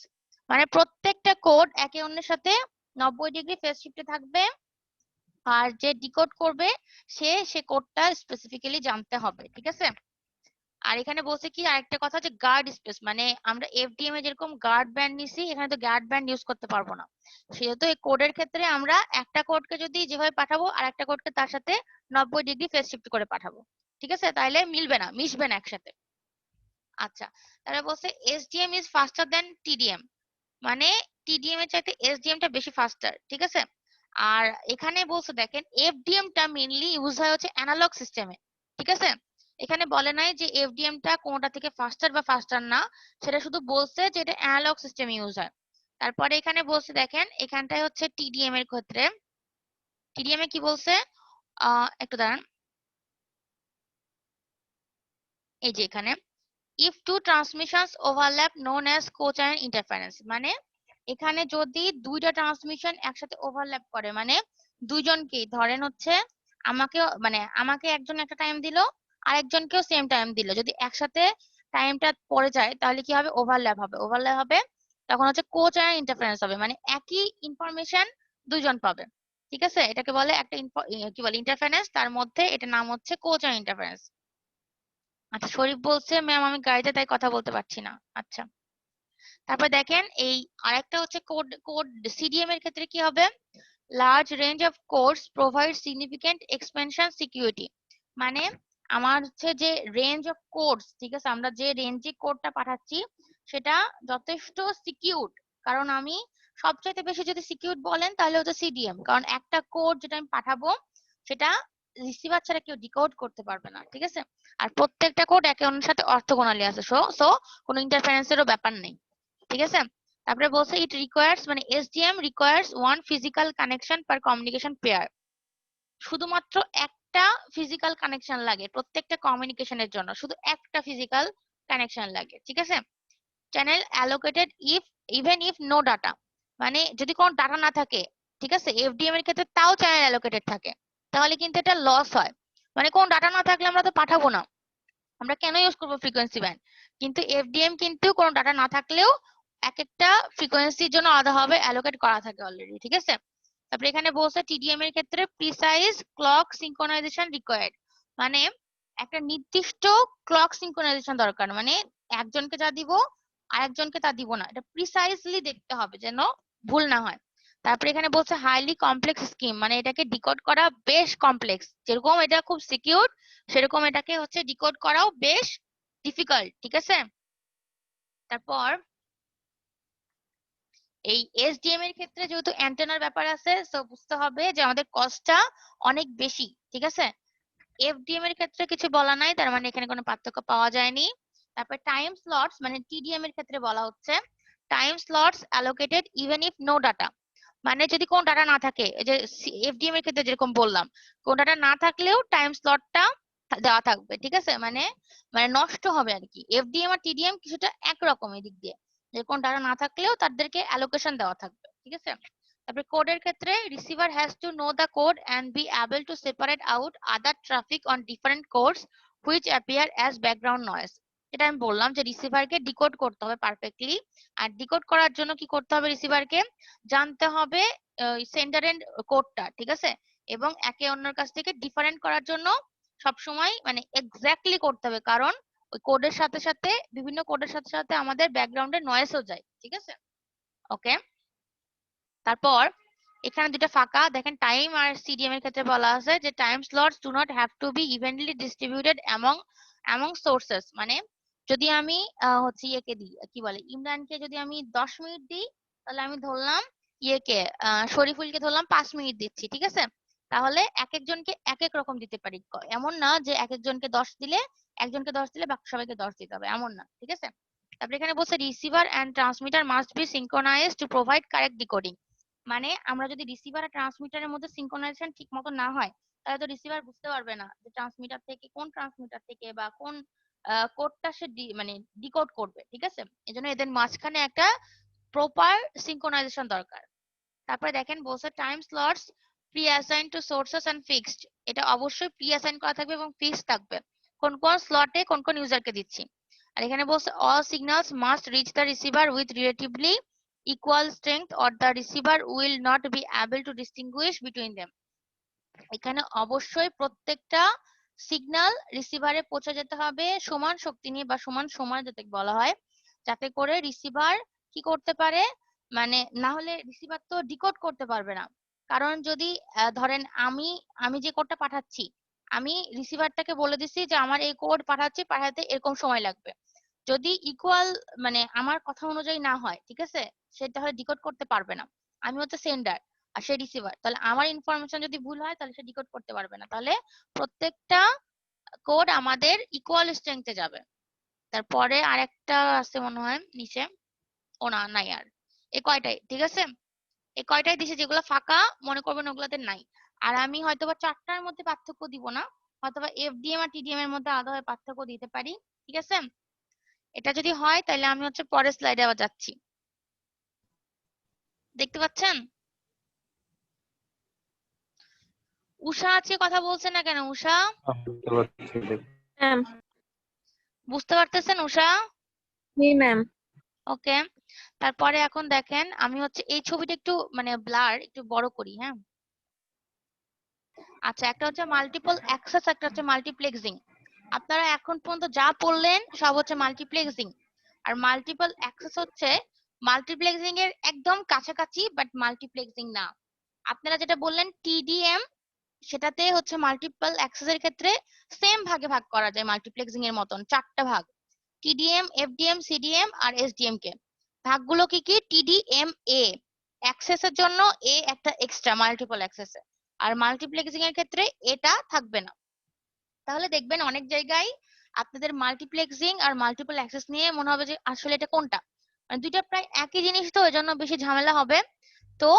মানে প্রত্যেকটা কোড একে অন্যের সাথে 90 ডিগ্রি ফেজ শিফটে থাকবে, আর যে ডিকোড করবে সে কোডটা স্পেসিফিক্যালি জানতে হবে। ঠিক আছে, আর এখানে বলছে কি আরেকটা কথা যে গার্ড স্পেস, মানে আমরা এফডিএম এ যেরকম গার্ড ব্যান্ড নিছি এখানে তো গার্ড ব্যান্ড ইউজ করতে পারবো না, সেহেতু এই কোডের ক্ষেত্রে আমরা একটা কোডকে যদি যেভাবে পাঠাবো আর একটা কোডকে তার সাথে 90 ডিগ্রি ফেজ শিফট করে পাঠাবো। ঠিক আছে, তাইলে মিলবে না, মিশবে না একসাথে। আচ্ছা, তাহলে বলছে SDM is faster than TDM, মানে টিডিএম এর চাইতে এসডিএম টা বেশি ফাস্টার। ঠিক আছে, আর এখানে বলছে দেখেন এফডিএম টা মেইনলি ইউজ হয় হচ্ছে অ্যানালগ সিস্টেমে। ঠিক আছে, এখানে বলে নাই যে এফডিএম টা কোনটা থেকে ফাস্টার বা ফাস্টার না, সেটা শুধু বলছে যে এটা অ্যানালগ সিস্টেমে ইউজ হয়। তারপরে এখানে বলছে দেখেন এখানটায় হচ্ছে টিডিএম এর ক্ষেত্রে, টিডিএম এ কি বলছে একটু দাঁড়ান, এই যে এখানে if two transmissions overlap known as co-channel interference, মানে এখানে যদি দুইটা ট্রান্সমিশন একসাথে ওভারল্যাপ করে, মানে দুইজনকেই ধরেন হচ্ছে আমাকে একজন একটা টাইম দিল আরেকজনকেও সেম টাইম দিল, যদি একসাথে টাইমটা পড়ে যায় তাহলে কি হবে, ওভারল্যাপ হবে তখন হচ্ছে কো চ্যানেল ইন্টারফারেন্স হবে, মানে একই ইনফরমেশন দুইজন পাবে। ঠিক আছে, এটাকে বলে একটা কি বলে ইন্টারফারেন্স, তার মধ্যে এটা নাম হচ্ছে কো চ্যানেল ইন্টারফারেন্স। আচ্ছা, শরীফ বলছে ম্যাম আমি গাড়িতে তাই কথা বলতে পারছি না। আচ্ছা, তারপর দেখেন এই আরেকটা হচ্ছে কোড কোড সিডিএম এর ক্ষেত্রে কি হবে, large range of codes provide significant expansion security, মানে আমার হচ্ছে যে রেঞ্জ অফ কোডস, ঠিক আছে, আমরা যে রেঞ্জে কোডটা পাঠাচ্ছি সেটা যথেষ্ট সিকিউর। কারণ আমি সবচাইতে বেশি যদি সিকিউর বলেন তাহলে হচ্ছে সিডিএম, কারণ একটা কোড যেটা আমি পাঠাবো সেটা রিসিভার ছাড়া কেউ ডিকোড করতে পারবে না। ঠিক আছে, আর প্রত্যেকটা কোড একে অন্যের সাথে অর্থগোনালি আছে, সো কোনো ইন্টারফারেন্সেরও ব্যাপার নেই। ঠিক আছে, তারপরে বলছে ইট রিকোয়ার্স, মানে SDM requires one physical connection per communication pair, শুধুমাত্র একটা ফিজিক্যাল কানেকশন লাগে প্রত্যেকটা কমিউনিকেশনের জন্য, শুধু একটা ফিজিক্যাল কানেকশন লাগে। ঠিক আছে, channel allocated even if no data, মানে যদি কোনো ডাটা না থাকে, ঠিক আছে, এফডিএম এর ক্ষেত্রে তাও চ্যানেল অ্যালোকেটেড থাকে, তাহলে কিন্তু এটা লস হয়। মানে কোনো ডাটা না থাকলে আমরা তো পাঠাবো না, আমরা কেন ইউজ করবো ফ্রিকোয়েন্সি ব্যান্ড, কিন্তু এফডিএম কিন্তু কোনো ডাটা না থাকলেও এক একটা ফ্রিকোয়েন্সির জন্য আলাদাভাবে অ্যালোকেট করা থাকে অলরেডি। ঠিক আছে, তারপরে এখানে বলছে টিডিএম এর ক্ষেত্রে প্রিসাইজ ক্লক সিঙ্ক্রোনাইজেশন রিকোয়ার্ড, মানে একটা নির্দিষ্ট ক্লক সিঙ্ক্রোনাইজেশন দরকার, মানে একজনকে যা দিব আরেকজনকে তা দিব না, এটা প্রিসাইজলি দেখতে হবে যেন ভুল না হয়। তারপরে এখানে বলছে হাইলি কমপ্লেক্স স্কিম, মানে এটাকে ডিকোড করা বেশ কমপ্লেক্স, যেরকম এটা খুব সিকিউর সেরকম এটাকে হচ্ছে ডিকোড করাও বেশ ডিফিকাল্ট। ঠিক আছে, তারপর এই এসডিএম এর ক্ষেত্রে যেহেতু অ্যান্টেনার ব্যাপার আছে, তো বুঝতে হবে যে আমাদের কস্টটা অনেক বেশি। ঠিক আছে, এফডিএম এর ক্ষেত্রে কিছু বলা নাই, তার মানে এখানে কোনো পার্থক্য পাওয়া যায়নি। তারপর টাইম স্লটস, মানে টিডিএম এর ক্ষেত্রে বলা হচ্ছে time slots allocated even if no data, মানে যদি কোনো ডাটা না থাকে, এই যে এফডিএম এর ক্ষেত্রে যেরকম বললাম কোনো ডাটা না থাকলেও টাইম স্লটটা দেওয়া থাকবে। ঠিক আছে, মানে মানে নষ্ট হবে আর কি, এফডিএম আর টিডিএম কিছুটা একরকম এদিক দিয়ে, যে কোনো ডাটা না থাকলেও তাদেরকে অ্যালোকেশন দেওয়া থাকবে। ঠিক আছে, তারপরে কোডের ক্ষেত্রে receiver has to know the code and be able to separate out other traffic on different codes which appear as background noise. এটা আমি বললাম যে রিসিভারকে ডিকোড করতে হবে পারফেক্টলি, আর ডিকোড করার জন্য কি করতে হবে, রিসিভারকে জানতে হবে সেন্ডারের কোডটা। ঠিক আছে, এবং একে অন্যের কাছ থেকে ডিফারেন্ট করার জন্য সবসময় মানে এক্স্যাক্টলি করতে হবে, কারণ ওই কোডের সাথে সাথে বিভিন্ন কোডের সাথে সাথে আমাদের ব্যাকগ্রাউন্ডে নয়েজও যায়। ঠিক আছে, ওকে। তারপর এখানে দুটো ফাঁকা দেখেন, টাইম আর সিডিএম এর ক্ষেত্রে বলা আছে যে time slots do not have to be evenly distributed among sources, মানে যদি আমি হচ্ছে ইয়েকে দিই, কি বলে, ইমরানকে যদি আমি 10 মিনিট দিই, তাহলে আমি ধরলাম ইয়েকে শরীফুলকে ধরলাম 5 মিনিট দিচ্ছি। ঠিক আছে, তাহলে এক একজনকে এক এক রকম দিতে পারি, এমন না যে এক একজনকে 10 দিলে বাকি সবাইকে 10 দিতে হবে, এমন না। ঠিক আছে, তারপরে এখানে বলছে receiver and transmitter must be synchronised to provide correct decoding, মানে আমরা যদি রিসিভার আর ট্রান্সমিটারের মধ্যে সিঙ্ক্রোনাইজেশন ঠিক মতো না হয় তাহলে তো রিসিভার বুঝতে পারবে না যে ট্রান্সমিটার থেকে বা কোন কোডটা সে মানে ডিকোড করবে। ঠিক আছে, এজন্য এদের মাঝখানে একটা প্রপার সিঙ্ক্রোনাইজেশন দরকার। তারপরে দেখেন বলছে time slots pre assign to sources and fixed, এটা অবশ্যই প্রি অ্যাসাইন করা থাকবে এবং ফিক্সড থাকবে, কোন কোন স্লটে কোন কোন ইউজারকে দিচ্ছি। আর এখানে বলছে all signals must reach the receiver with relatively equal strength or the receiver will not be able to distinguish between them, এখানে অবশ্যই প্রত্যেকটা সিগন্যাল রিসিভারে পৌঁছে যেতে হবে সমান শক্তি নিয়ে বা সমান সময় যাতে বলা হয়, যাতে করে রিসিভার কি করতে পারে, মানে না হলে রিসিভার তো ডিকোড করতে পারবে না। কারণ যদি ধরেন আমি যে কোডটা পাঠাচ্ছি, আমি রিসিভারটাকে বলে দিচ্ছি যে আমার এই কোড পাঠাতে এরকম সময় লাগবে, যদি ইকুয়াল মানে আমার কথা অনুযায়ী না হয়, ঠিক আছে, সে তাহলে ডিকোড করতে পারবে না। আমি হচ্ছে সেন্ডার আর সে রিসিভার, তাহলে আমার ইনফরমেশন যদি ভুল হয় তাহলে সে ডিকোড করতে পারবে না, তাহলে প্রত্যেকটা কোড আমাদের ইকুয়াল স্ট্রেংথে যাবে। তারপরে আরেকটা আছে মনে হয় নিচে, ও না নাই আর, এই কয়টাই ঠিক আছে, এই কয়টাই দিছে, যেগুলো ফাঁকা মনে করবেন ওগুলাতে নাই। আর আমি হয়তোবা 4টার মধ্যে পার্থক্য দিব না, হয়তোবা এফডিএম আর টিডিএম এর মধ্যে আলাদা পার্থক্য দিতে পারি। ঠিক আছে, এটা যদি হয় তাহলে আমি হচ্ছে পরের স্লাইডে আবার যাচ্ছি, দেখতে পাচ্ছেন উষা আছে কথা বলছে না কেন, উষা বুঝতে পারছি। বুঝতে পারতেছেন উষা? জি ম্যাম। ওকে, তারপরে এখন দেখেন আমি হচ্ছে এই ছবিটা একটু মানে ব্লার একটু বড় করি, হ্যাঁ। আচ্ছা, একটা হচ্ছে মাল্টিপল অ্যাক্সেস, একটা হচ্ছে মাল্টিপ্লেক্সিং। আপনারা এখন পর্যন্ত যা পড়লেন সব হচ্ছে মাল্টিপ্লেক্সিং, আর মাল্টিপল অ্যাক্সেস হচ্ছে মাল্টিপ্লেক্সিং এর একদম কাছাকাছি বাট মাল্টিপ্লেক্সিং না। আপনারা যেটা বললেন টিডিএম, সেটাতে হচ্ছে মাল্টিপল অ্যাক্সেস এর ক্ষেত্রে সেম ভাগে ভাগ করা যায় মাল্টিপ্লেক্সিং এর মতন, 4টা ভাগ, টিডিএম, এফডিএম, সিডিএম আর এসডিএম কে। ভাগগুলো কি কি? টিডিএম এ অ্যাক্সেস এর জন্য এ একটা এক্সট্রা মাল্টিপল অ্যাক্সেস এ, আর মাল্টিপ্লেক্সিং এর ক্ষেত্রে এটা থাকবে না। তাহলে দেখবেন অনেক জায়গায় আপনাদের মাল্টিপ্লেক্সিং আর মাল্টিপল অ্যাক্সেস নিয়ে মনে হবে যে আসলে এটা কোনটা, মানে দুইটা প্রায় একই জিনিস, তো এজন্য বেশি ঝামেলা হবে। তো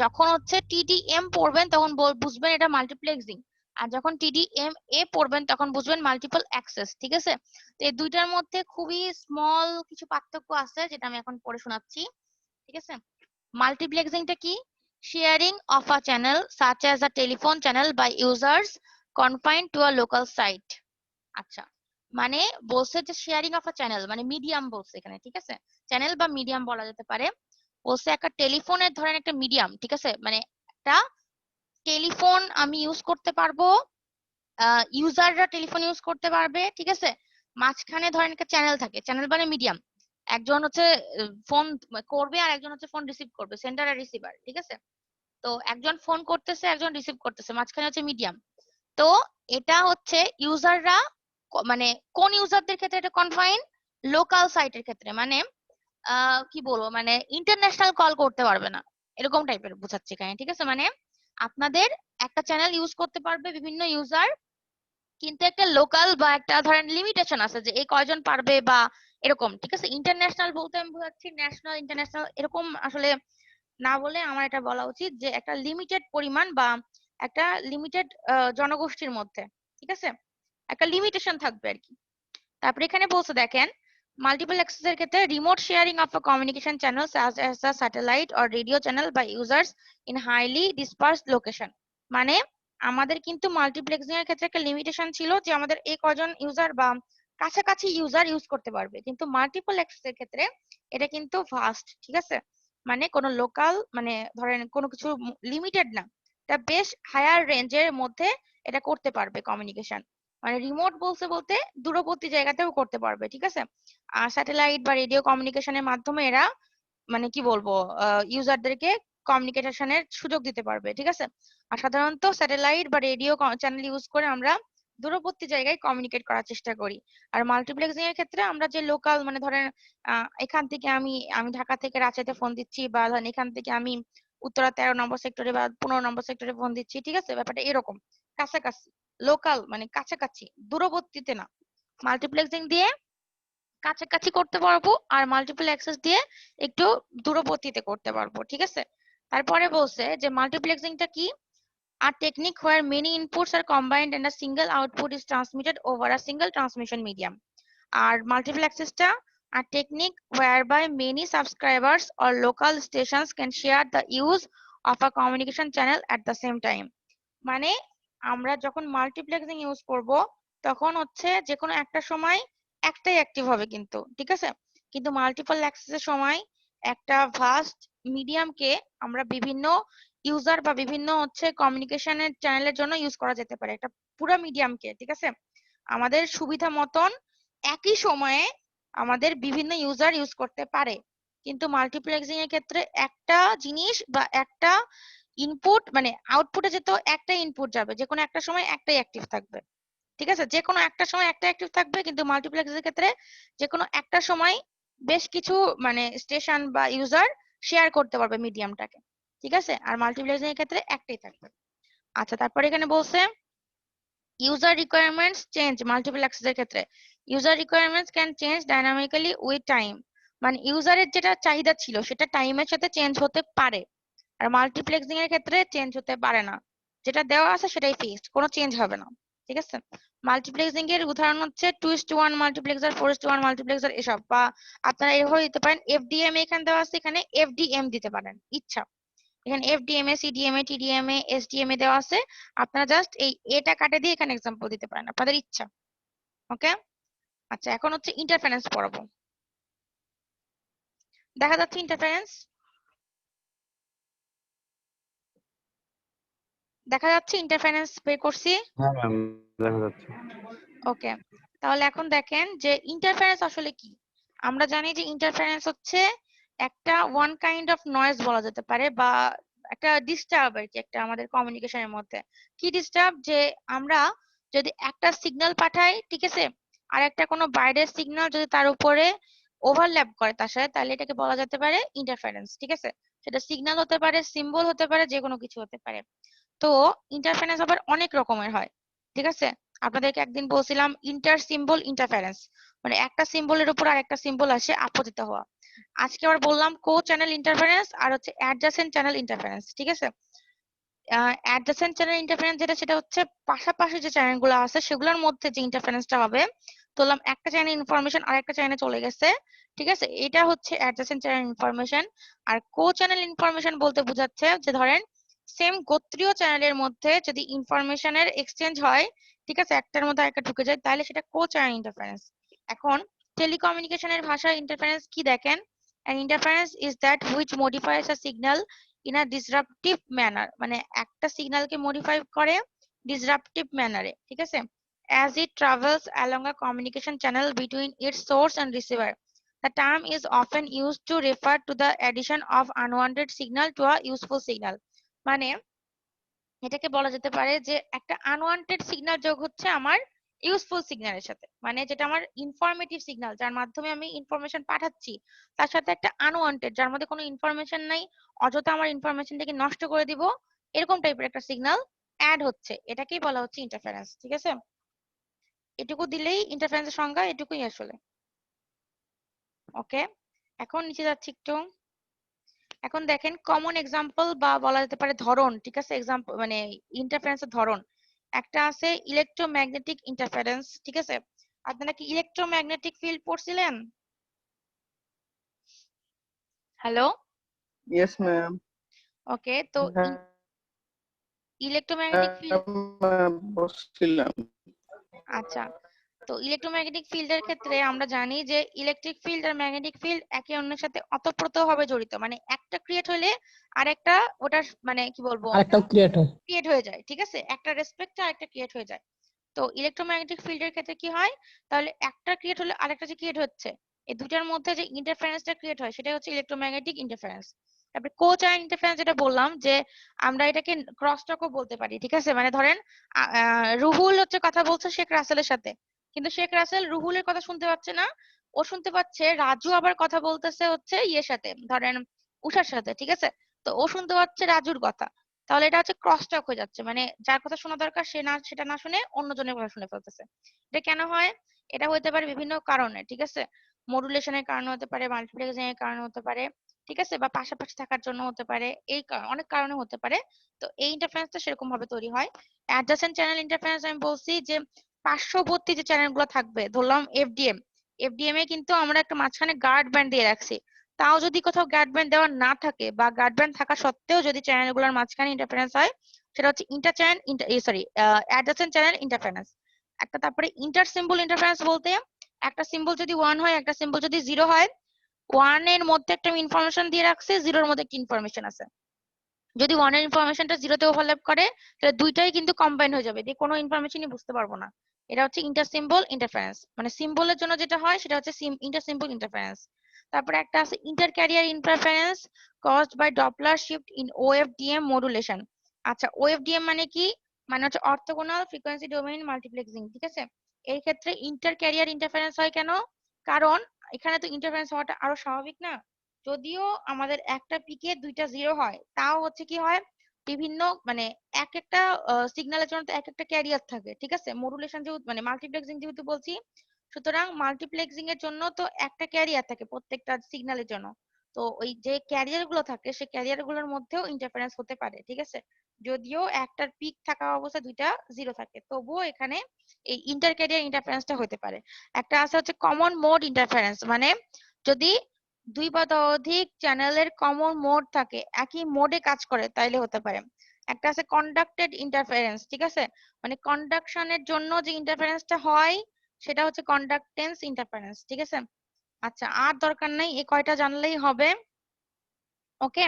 যখন হচ্ছে টিডিএম পড়বেন তখন বুঝবেন এটা মাল্টিপ্লেক্সিং, আর যখন টিডিএম এ পড়বেন তখন বুঝবেন মাল্টিপল অ্যাক্সেস। ঠিক আছে, তো এই দুইটার মধ্যে খুবই স্মল কিছু পার্থক্য আছে যেটা আমি এখন পড়ে শোনাচ্ছি। ঠিক আছে, মাল্টিপ্লেক্সিংটা কি? Sharing of a channel such as a telephone channel by users confined to a local site। আচ্ছা, মানে বলছে যে শেয়ারিং অফ আ চ্যানেল মানে মিডিয়াম বলছে এখানে। ঠিক আছে, চ্যানেল বা মিডিয়াম বলা যেতে পারে। বলছে একটা টেলিফোনের ধরেন একটা মিডিয়াম, ঠিক আছে, মানে একটা টেলিফোন আমি ইউজ করতে পারবো, ইউজাররা টেলিফোন ইউজ করতে পারবে। ঠিক আছে, মাঝখানে ধরেন একটা চ্যানেল থাকে, চ্যানেল মানে মিডিয়াম, একজন হচ্ছে ফোন করবে আর একজন হচ্ছে ফোন রিসিভ করবে, সেন্ডার আর রিসিভার। ঠিক আছে, তো একজন ফোন করতেছে একজন রিসিভ করতেছে, মাঝখানে হচ্ছে মিডিয়াম। তো এটা হচ্ছে ইউজাররা মানে কোন ইউজারদের ক্ষেত্রে এটা কনফাইন? লোকাল সাইটের ক্ষেত্রে, মানে কি বলবো, মানে ইন্টারন্যাশনাল কল করতে পারবে না, এরকম টাইপের বোঝাচ্ছে এখানে। ঠিক আছে, মানে আপনাদের একটা চ্যানেল ইউজ করতে পারবে বিভিন্ন ইউজার, কিন্তু একটা লোকাল বা একটা ধরেন লিমিটেশন আছে যে এই কয়জন পারবে বা এরকম। ঠিক আছে, ইন্টারন্যাশনাল বলতে আমি বোঝাচ্ছি ন্যাশনাল ইন্টারন্যাশনাল এরকম আসলে না বলে আমার এটা বলা উচিত যে একটা লিমিটেড পরিমাণ বা একটা লিমিটেড জনগোষ্ঠীর মধ্যে। ঠিক আছে, একটা লিমিটেশন থাকবে আর কি। তারপরে এখানে বলছে দেখেন মাল্টিপল অ্যাক্সেস এর ক্ষেত্রে remote sharing of a communication channel such as a satellite or radio channel by users in highly dispersed location. মানে আমাদের কিন্তু মাল্টিপ্লেক্সিং এর ক্ষেত্রে একটা লিমিটেশন ছিল যে আমাদের এই কজন ইউজার বা কাছাকাছি ইউজার ইউজ করতে পারবে, কিন্তু মাল্টিপল অ্যাক্সেস এর ক্ষেত্রে এটা কিন্তু ভাস্ট। ঠিক আছে, মানে কোনো লোকাল মানে ধরেন কোনো কিছু লিমিটেড না, এটা বেশ হায়ার রেঞ্জের মধ্যে এটা করতে পারবে কমিউনিকেশন। মানে রিমোট বলতে বলতে দূরবর্তী জায়গাতেও করতে পারবে। ঠিক আছে, আর স্যাটেলাইট বা রেডিও কমিউনিকেশনের মাধ্যমে এরা মানে কি বলবো ইউজারদেরকে কমিউনিকেশনের সুযোগ দিতে পারবে। ঠিক আছে, আর সাধারণত স্যাটেলাইট বা রেডিও চ্যানেল ইউজ করে আমরা দূরবর্তী জায়গায় কমিউনিকেট করার চেষ্টা করি। আর মাল্টিপ্লেক্সিং এর ক্ষেত্রে আমরা যে লোকাল মানে ধরেন এখান থেকে আমি আমি ঢাকা থেকে রাঁচিতে ফোন দিচ্ছি, বা ধরেন এখান থেকে আমি উত্তরা 13 নম্বর সেক্টরে বা 15 নম্বর সেক্টরে ফোন দিচ্ছি। ঠিক আছে, ব্যাপারটা এরকম কাছাকাছি, লোকাল মানে কাছাকাছি, দূরবর্তীতে না। মাল্টিপ্লেক্সিং দিয়ে কাছাকাছি করতে পারবো, আর মাল্টিপল অ্যাক্সেস দিয়ে একটু দূরবর্তীতে করতে পারবো। ঠিক আছে, তারপরে বলছে যে মাল্টিপ্লেক্সিংটা কি? A technique where many inputs are combined and a single output is transmitted over a single transmission medium. R multiple access টা a technique whereby many subscribers or local stations can share the use of a communication channel at the same time। মানে আমরা যখন multiplexing use করব তখন হচ্ছে যে কোনো একটা সময় একটাই অ্যাক্টিভ হবে কিন্তু। ঠিক আছে, কিন্তু মাল্টিপল অ্যাক্সেসের সময় একটা ভাস্ট মিডিয়ামকে আমরা বিভিন্ন ইউজার বা বিভিন্ন হচ্ছে কমিউনিকেশনের চ্যানেলের জন্য ইউজ করা যেতে পারে, একটা পুরো মিডিয়ামকে। ঠিক আছে, আমাদের সুবিধা মতন একই সময়ে আমাদের বিভিন্ন ইউজার ইউজ করতে পারে, কিন্তু মাল্টিপ্লেক্সিং এর ক্ষেত্রে একটা জিনিস বা একটা ইনপুট মানে আউটপুটে যেহেতু একটা ইনপুট যাবে, যে কোনো একটা সময় একটাই অ্যাক্টিভ থাকবে। ঠিক আছে, যে কোনো একটা সময় একটা অ্যাক্টিভ থাকবে, কিন্তু মাল্টিপ্লেক্সের ক্ষেত্রে যে কোনো একটা সময় বেশ কিছু মানে স্টেশন বা ইউজার শেয়ার করতে পারবে মিডিয়ামটাকে। ঠিক আছে, আর মাল্টিপ্লেক্সিং এর ক্ষেত্রে একটাই থাকবে। আচ্ছা, তারপরে এখানে বলছে ইউজার রিকোয়ারমেন্টস চেঞ্জ মাল্টিপল অ্যাক্সেসের ক্ষেত্রে। User requirements can change dynamically with time, মানে ইউজারের যেটা চাহিদা ছিল সেটা টাইমের সাথে চেঞ্জ হতে পারে, আর মাল্টিপ্লেক্সিং এর ক্ষেত্রে চেঞ্জ হতে পারে না, যেটা দেওয়া আছে সেটাই ফিক্সড, কোনো চেঞ্জ হবে না। ঠিক আছে, মাল্টিপ্লেক্সিং এর উদাহরণ হচ্ছে 2:1 মাল্টিপ্লেক্সার, 4:1 মাল্টিপ্লেক্সার এসব, বা আপনারা এভাবে দিতে পারেন এফডিএম এখানে দেওয়া আছে, এখানে এফডিএম দিতে পারেন ইচ্ছা। এখানে এফডিএমএ, সিডিএমএ, টিডিএমএ, এসডিএমএ দেওয়া আছে, আপনারা জাস্ট এই এটা কাটে দিয়ে এখানে এক্সাম্পল দিতে পারেন আপনাদের ইচ্ছা। ওকে, আচ্ছা, এখন হচ্ছে ইন্টারফারেন্স পড়াবো। দেখা যাচ্ছে ইন্টারফারেন্স? দেখা যাচ্ছে ইন্টারফারেন্স বের করছি? হ্যাঁ ম্যাম, দেখা যাচ্ছে। ওকে, তাহলে এখন দেখেন যে ইন্টারফারেন্স আসলে কি। আমরা জানি যে ইন্টারফারেন্স হচ্ছে একটা ওয়ান কাইন্ড অফ নয়েজ বলা যেতে পারে, বা একটা ডিস্টার্ব আর কি, একটা আমাদের কমিউনিকেশনের মধ্যে। কি ডিস্টার্ব? যে আমরা যদি একটা সিগন্যাল পাঠাই, ঠিক আছে, আর একটা কোনো বাইরের সিগন্যাল যদি তার উপরে ওভারল্যাপ করে তার সাথে, তাহলে এটাকে বলা যেতে পারে ইন্টারফারেন্স, ঠিক আছে। সেটা সিগন্যাল হতে পারে, সিম্বল হতে পারে, যে কোনো কিছু হতে পারে। তো ইন্টারফারেন্স আবার অনেক রকমের হয়, ঠিক আছে। আপনাদেরকে একদিন বলছিলাম ইন্টার সিম্বল ইন্টারফারেন্স, মানে একটা সিম্বলের উপর আর একটা সিম্বল আসে আপতিত হওয়া। আজকে আবার বললাম কো চ্যানেল ইন্টারফারেন্স আর হচ্ছে অ্যাডজাসেন্ট চ্যানেল ইন্টারফারেন্স, ঠিক আছে। অ্যাডজাসেন্ট চ্যানেল ইন্টারফারেন্স যেটা, সেটা হচ্ছে পাশাপাশি যে চ্যানেলগুলো আছে সেগুলোর মধ্যে যে ইন্টারফারেন্সটা হবে, ধরলাম একটা চ্যানেল ইনফরমেশন আর একটা চ্যানেলে চলে গেছে, ঠিক আছে, এটা হচ্ছে অ্যাডজাসেন্ট চ্যানেল ইনফরমেশন। আর কো চ্যানেল ইনফরমেশন বলতে বোঝাচ্ছে যে ধরেন সেম গোত্রীয় চ্যানেলের মধ্যে যদি ইনফরমেশনের এক্সচেঞ্জ হয়, ঠিক আছে, একটার মধ্যে আরেকটা ঢুকে যায়, তাহলে সেটা কো চ্যানেল ইন্টারফারেন্স। এখন টেলিকমিউনিকেশনের ভাষায় ইন্টারফারেন্স কি দেখেন, an interference is that which modifies a signal in a disruptive manner, মানে একটা সিগন্যালকে মডিফাই করে ডিসরাপটিভ ম্যানারে, ঠিক আছে, as it travels along a communication channel between its source and receiver. The term is often used to refer to the addition of unwanted signal to a useful signal. মানে এটাকে বলা যেতে পারে যে একটা আনওয়ান্টেড সিগন্যাল যোগ হচ্ছে আমার ইউজফুল সিগন্যালের সাথে, মানে যেটা আমার ইনফরমেটিভ সিগন্যাল যার মাধ্যমে আমি ইনফরমেশন পাঠাচ্ছি, তার সাথে একটা আনওয়ান্টেড যার মধ্যে কোনো ইনফরমেশন নাই, অযথা আমার ইনফরমেশনটাকে নষ্ট করে দিব, এরকম টাইপের একটা সিগন্যাল অ্যাড হচ্ছে, এটাকেই বলা হচ্ছে ইন্টারফারেন্স, ঠিক আছে। এটুকু দিলেই ইন্টারফারেন্সের সংজ্ঞা, এটুকুই আসলে। ওকে, এখন নিচে যাচ্ছি একটু। এখন দেখেন কমন এক্সাম্পল বা বলা যেতে পারে ধরন, ঠিক আছে, এক্সাম্পল মানে ইন্টারফারেন্সের ধরন। একটা আছে ইলেকট্রোম্যাগনেটিক ইন্টারফারেন্স, ঠিক আছে। আপনারা কি ইলেকট্রোম্যাগনেটিক ফিল্ড পড়ছিলেন? Hello, Yes, ma'am. ওকে, তো হ্যাঁ, ইলেকট্রোম্যাগনেটিক ফিল্ড, ma'am, বসছিলাম। আচ্ছা, তো ইলেকট্রোম্যাগনেটিক ফিল্ডের ক্ষেত্রে আমরা জানি যে ইলেকট্রিক ফিল্ড আর ম্যাগনেটিক ফিল্ড একে অন্যের সাথে ওতপ্রোতভাবে জড়িত, মানে একটা ক্রিয়েট হলে আরেকটা ওটার মানে কি বলবো আরেকটাও ক্রিয়েট হয়। ক্রিয়েট হয়ে যায়, ঠিক আছে, একটা রেসপেক্টে আরেকটা ক্রিয়েট হয়ে যায়। তো ইলেকট্রোম্যাগনেটিক ফিল্ডের ক্ষেত্রে কি হয়, তাহলে একটা ক্রিয়েট হলে আরেকটা যে ক্রিয়েট হচ্ছে, এই দুটার মধ্যে যে ইন্টারফারেন্সটা ক্রিয়েট হয় সেটা হচ্ছে ইলেকট্রোম্যাগনেটিক ইন্টারফারেন্স। তারপরে কো চ্যানেল ইন্টারফারেন্স যেটা বললাম যে আমরা এটাকে ক্রস টকও বলতে পারি, ঠিক আছে, মানে ধরেন রুহুল হচ্ছে কথা বলছে শেখ রাসেলের সাথে, কিন্তু শেখ রাসেল রুহুলের কথা শুনতে পাচ্ছে না, ও শুনতে পাচ্ছে রাজু আবার কথা বলতেছে হচ্ছে ইয়ের সাথে, ধরেন উষার সাথে, ঠিক আছে, তো ও শুনতে পাচ্ছে রাজুর কথা, তাহলে এটা হচ্ছে ক্রস টক হয়ে যাচ্ছে, মানে যার কথা শোনা দরকার সে না সেটা না শুনে অন্যজনের কথা শুনে ফেলতেছে। এটা কেন হয়? এটা হতে পারে বিভিন্ন কারণে, ঠিক আছে, মডুলেশনের কারণে হতে পারে, মাল্টিপ্লেক্সিং এর কারণে হতে পারে, ঠিক আছে, বা পাশাপাশি থাকার জন্য হতে পারে, এই অনেক কারণে হতে পারে। তো এই ইন্টারফারেন্সটা সেরকম ভাবে তৈরি হয়। অ্যাডজাসেন্ট চ্যানেল ইন্টারফারেন্স আমি বলছি যে পার্শ্ববর্তী যে চ্যানেলগুলো থাকবে, ধরলাম এফডিএম, এফডিএম এ কিন্তু আমরা একটা মাঝখানে গার্ড ব্যান্ড দিয়ে রাখছি, তাও যদি কোথাও গার্ড ব্যান্ড দেওয়া না থাকে বা গার্ড ব্যান্ড থাকা সত্ত্বেও যদি চ্যানেলগুলোর মাঝখানে ইন্টারফারেন্স হয়, সেটা হচ্ছে inter channel sorry adjacent channel interference একটা। তারপরে ইন্টার সিম্বল ইন্টারফারেন্স বলতে একটা সিম্বল যদি ওয়ান হয়, একটা সিম্বল যদি জিরো হয়, ওয়ান এর মধ্যে একটা ইনফরমেশন দিয়ে রাখছে, জিরোর মধ্যে একটা ইনফরমেশন আছে, যদি ওয়ান এর ইনফরমেশনটা জিরোতে ওভারল্যাপ করে তাহলে দুইটাই কিন্তু কম্বাইন হয়ে যাবে, দিয়ে কোনো ইনফরমেশনই বুঝতে পারবো না। এটা হচ্ছে ইন্টার সিম্বল ইন্টারফারেন্স, মানে সিম্বলের জন্য যেটা হয় সেটা হচ্ছে ইন্টার সিম্বল ইন্টারফারেন্স। তারপরে একটা আছে inter carrier interference caused by Doppler shift in OFDM modulation. আচ্ছা, ওএফডিএম মানে কি? মানে হচ্ছে অর্থোগোনাল ফ্রিকোয়েন্সি ডোমেইন মাল্টিপ্লেক্সিং, ঠিক আছে। এই ক্ষেত্রে ইন্টার ক্যারিয়ার ইন্টারফারেন্স হয় কেন? কারণ এখানে তো ইন্টারফারেন্স হওয়াটা আরো স্বাভাবিক না, যদিও আমাদের একটা পিকে দুইটা জিরো হয়, তাও হচ্ছে কি হয় বিভিন্ন মানে এক একটা সিগন্যালের জন্য তো এক একটা ক্যারিয়ার থাকে, ঠিক আছে, মডুলেশন যেহেতু মানে মাল্টিপ্লেক্সিং যেহেতু বলছি, সুতরাং মাল্টিপ্লেক্সিং এর জন্য তো একটা ক্যারিয়ার থাকে প্রত্যেকটা সিগন্যালের জন্য। তো ওই যে ক্যারিয়ার গুলো থাকে সেই ক্যারিয়ার গুলোর মধ্যেও ইন্টারফারেন্স হতে পারে, ঠিক আছে, যদিও একটার পিক থাকা অবস্থায় দুইটা জিরো থাকে, তবুও এখানে এই ইন্টার ক্যারিয়ার ইন্টারফারেন্সটা হতে পারে। একটা আছে হচ্ছে কমন মোড ইন্টারফারেন্স, মানে যদি দুই বা ততোধিক চ্যানেলের কমন মোড থাকে, একই মোডে কাজ করে, তাইলে হতে পারে। একটা আছে কন্ডাক্টেড ইন্টারফারেন্স, ঠিক আছে, মানে কন্ডাকশনের জন্য যে ইন্টারফারেন্সটা হয় সেটা হচ্ছে কন্ডাক্টেন্স ইন্টারফারেন্স, ঠিক আছে? আচ্ছা, আর দরকার নাই, এই কয়টা জানলেই হবে। ওকে,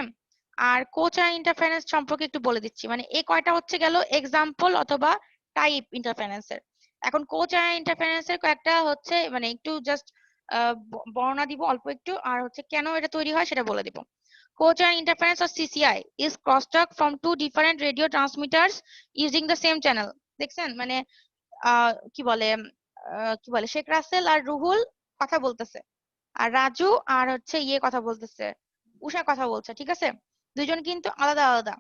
আর কোচার ইন্টারফারেন্স সম্পর্কে একটু বলে দিচ্ছি, মানে এই কয়টা হচ্ছে গেল এক্সাম্পল অথবা টাইপ ইন্টারফারেন্সের। এখন কোচার ইন্টারফারেন্সের কয়েকটা হচ্ছে মানে একটু জাস্ট বর্ণনা দিব অল্প একটু, আর হচ্ছে কেন এটা তৈরি হয় সেটা বলে দিব। Cochair interference or CCI is crosstalk from two different radio transmitters using the same channel. দেখছেন মানে কি বলে শেখ রাসেল আর রুহুল কথা বলতেছে, আর রাজু আর হচ্ছে কথা বলতেছে, উষা কথা বলছে, ঠিক আছে? দুইজন কিন্তু আলাদা আলাদা,